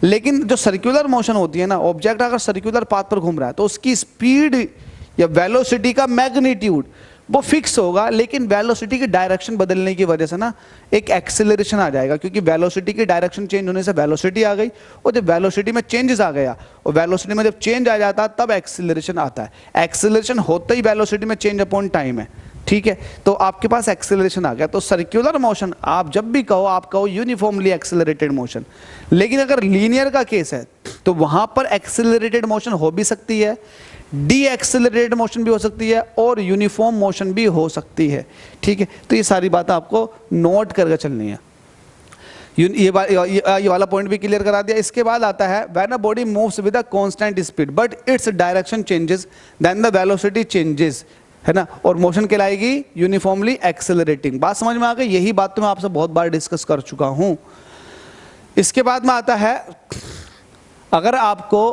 लेकिन जो सर्कुलर मोशन होती है ना, ऑब्जेक्ट अगर सर्कुलर पाथ पर घूम रहा है तो उसकी स्पीड या वेलोसिटी का मैग्नीट्यूड वो फिक्स होगा, लेकिन वेलोसिटी की डायरेक्शन बदलने की वजह से ना एक एक्सेलरेशन आ जाएगा, क्योंकि वेलोसिटी की डायरेक्शन चेंज होने से वेलोसिटी आ गई, और जब वेलोसिटी में चेंजेस आ गया और वेलोसिटी में जब चेंज आ जाता है तब एक्सेलरेशन आता है। एक्सेलरेशन होते ही वेलोसिटी में चेंज अपॉन टाइम है, ठीक है। तो आपके पास एक्सेलरेशन आ गया। तो सर्कुलर मोशन आप जब भी कहो, आप कहो यूनिफॉर्मली एक्सेलरेटेड मोशन। लेकिन अगर लीनियर का केस है तो वहां पर एक्सेलरेटेड मोशन हो भी सकती है, डी एक्सेलरेटेड मोशन भी हो सकती है, और यूनिफॉर्म मोशन भी हो सकती है, ठीक है। तो ये सारी बातें आपको नोट करके चलनी है। ये वाला पॉइंट भी क्लियर करा दिया। इसके बाद आता है when a body moves with a constant speed but its direction changes then the velocity changes, है ना, और मोशन कहलाएगी यूनिफॉर्मली एक्सेलरेटिंग। बात समझ में आ गई? यही बात तो मैं आपसे बहुत बार डिस्कस कर चुका हूं। इसके बाद में आता है अगर आपको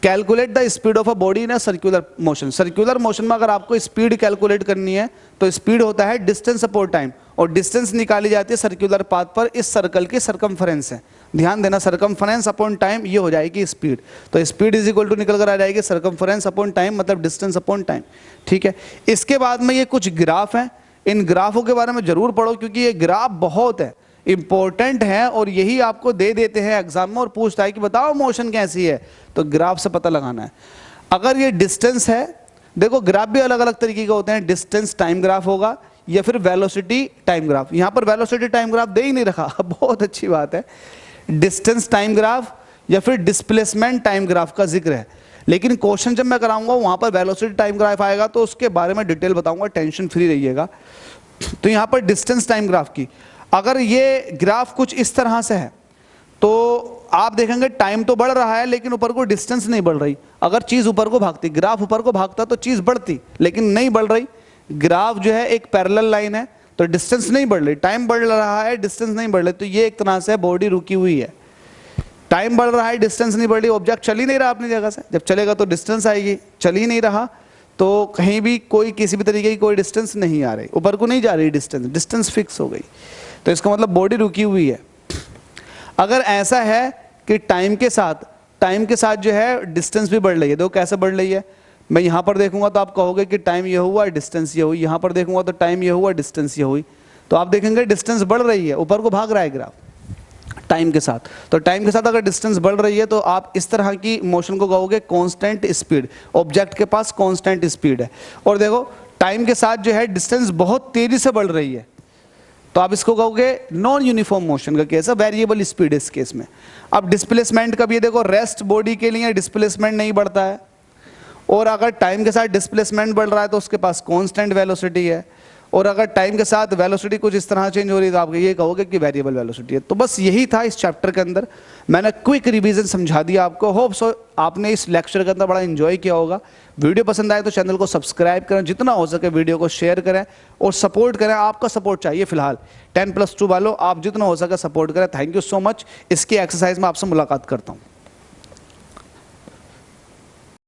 calculate the speed of a body in a circular motion, circular motion में अगर आपको स्पीड कैलकुलेट करनी है तो स्पीड होता है डिस्टेंस अपॉन टाइम, और डिस्टेंस निकाली जाती है सर्कुलर पाथ पर इस सर्कल की सरकमफ्रेंस है। ध्यान देना, सरकमफ्रेंस अपॉन टाइम ये हो जाएगी स्पीड, तो स्पीड इज इक्वल टू निकल कर आ जाएगी सरकमफ्रेंस अपॉन टाइम मतलब डिस्टेंस अपॉन टाइम। ठीक है, इसके बाद में ये कुछ ग्राफ हैं, इन ग्राफों के बारे में जरूर पढ़ो क्योंकि ये ग्राफ बहुत है इंपॉर्टेंट है और यही आपको दे देते हैं एग्जाम में और पूछता है कि बताओ मोशन कैसी है, तो ग्राफ से पता लगाना है। अगर ये डिस्टेंस है, देखो ग्राफ भी अलग अलग तरीके के होते हैं, डिस्टेंस टाइम ग्राफ होगा या फिर वेलोसिटी टाइम ग्राफ। यहां पर वेलोसिटी टाइम ग्राफ दे ही नहीं रखा बहुत अच्छी बात है, डिस्टेंस टाइम ग्राफ या फिर डिस्प्लेसमेंट टाइम ग्राफ का जिक्र है, लेकिन क्वेश्चन जब मैं कराऊंगा वहां पर वेलोसिटी टाइम ग्राफ आएगा तो उसके बारे में डिटेल बताऊंगा, टेंशन फ्री रहिएगा। तो यहां पर डिस्टेंस टाइम ग्राफ की अगर ये ग्राफ कुछ इस तरह से है तो आप देखेंगे टाइम तो बढ़ रहा है लेकिन ऊपर को डिस्टेंस नहीं बढ़ रही। अगर चीज ऊपर को भागती, ग्राफ ऊपर को भागता तो चीज बढ़ती, लेकिन नहीं बढ़ रही। ग्राफ जो है एक पैरेलल लाइन है तो डिस्टेंस नहीं बढ़ रही, टाइम बढ़ रहा है डिस्टेंस नहीं बढ़ रही, तो ये एक तरह से बॉडी रुकी हुई है। टाइम बढ़ रहा है डिस्टेंस नहीं बढ़ रही, ऑब्जेक्ट चल ही नहीं रहा अपनी जगह से, जब चलेगा तो डिस्टेंस आएगी, चल ही नहीं रहा तो कहीं भी कोई किसी भी तरीके की कोई डिस्टेंस नहीं आ रही, ऊपर को नहीं जा रही डिस्टेंस, डिस्टेंस फिक्स हो गई, तो इसका मतलब बॉडी रुकी हुई है। अगर ऐसा है कि टाइम के साथ जो है डिस्टेंस भी बढ़ रही है, देखो कैसे बढ़ रही है, मैं यहाँ पर देखूंगा तो आप कहोगे कि टाइम ये हुआ डिस्टेंस ये हुई, यहाँ पर देखूंगा तो टाइम ये हुआ डिस्टेंस ये हुई, तो आप देखेंगे डिस्टेंस बढ़ रही है, ऊपर को भाग रहा है ग्राफ टाइम के साथ। तो टाइम के साथ अगर डिस्टेंस बढ़ रही है तो आप इस तरह की मोशन को कहोगे कांस्टेंट स्पीड, ऑब्जेक्ट के पास कांस्टेंट स्पीड है। और देखो टाइम के साथ जो है डिस्टेंस बहुत तेजी से बढ़ रही है तो आप इसको कहोगे नॉन यूनिफॉर्म मोशन का केस है, वेरिएबल स्पीड इस केस में। अब डिस्प्लेसमेंट का भी देखो, रेस्ट बॉडी के लिए डिस्प्लेसमेंट नहीं बढ़ता है, और अगर टाइम के साथ डिस्प्लेसमेंट बढ़ रहा है तो उसके पास कांस्टेंट वेलोसिटी है, और अगर टाइम के साथ वेलोसिटी कुछ इस तरह चेंज हो रही है तो आप ये कहोगे कि वेरिएबल वेलोसिटी है। तो बस यही था इस चैप्टर के अंदर, मैंने क्विक रिवीजन समझा दिया आपको। होप सो आपने इस लेक्चर के अंदर बड़ा एंजॉय किया होगा। वीडियो पसंद आए तो चैनल को सब्सक्राइब करें, जितना हो सके वीडियो को शेयर करें और सपोर्ट करें। आपका सपोर्ट चाहिए फिलहाल 10+2 वालों, आप जितना हो सके सपोर्ट करें। Thank you so much. इसकी एक्सरसाइज में आपसे मुलाकात करता हूँ।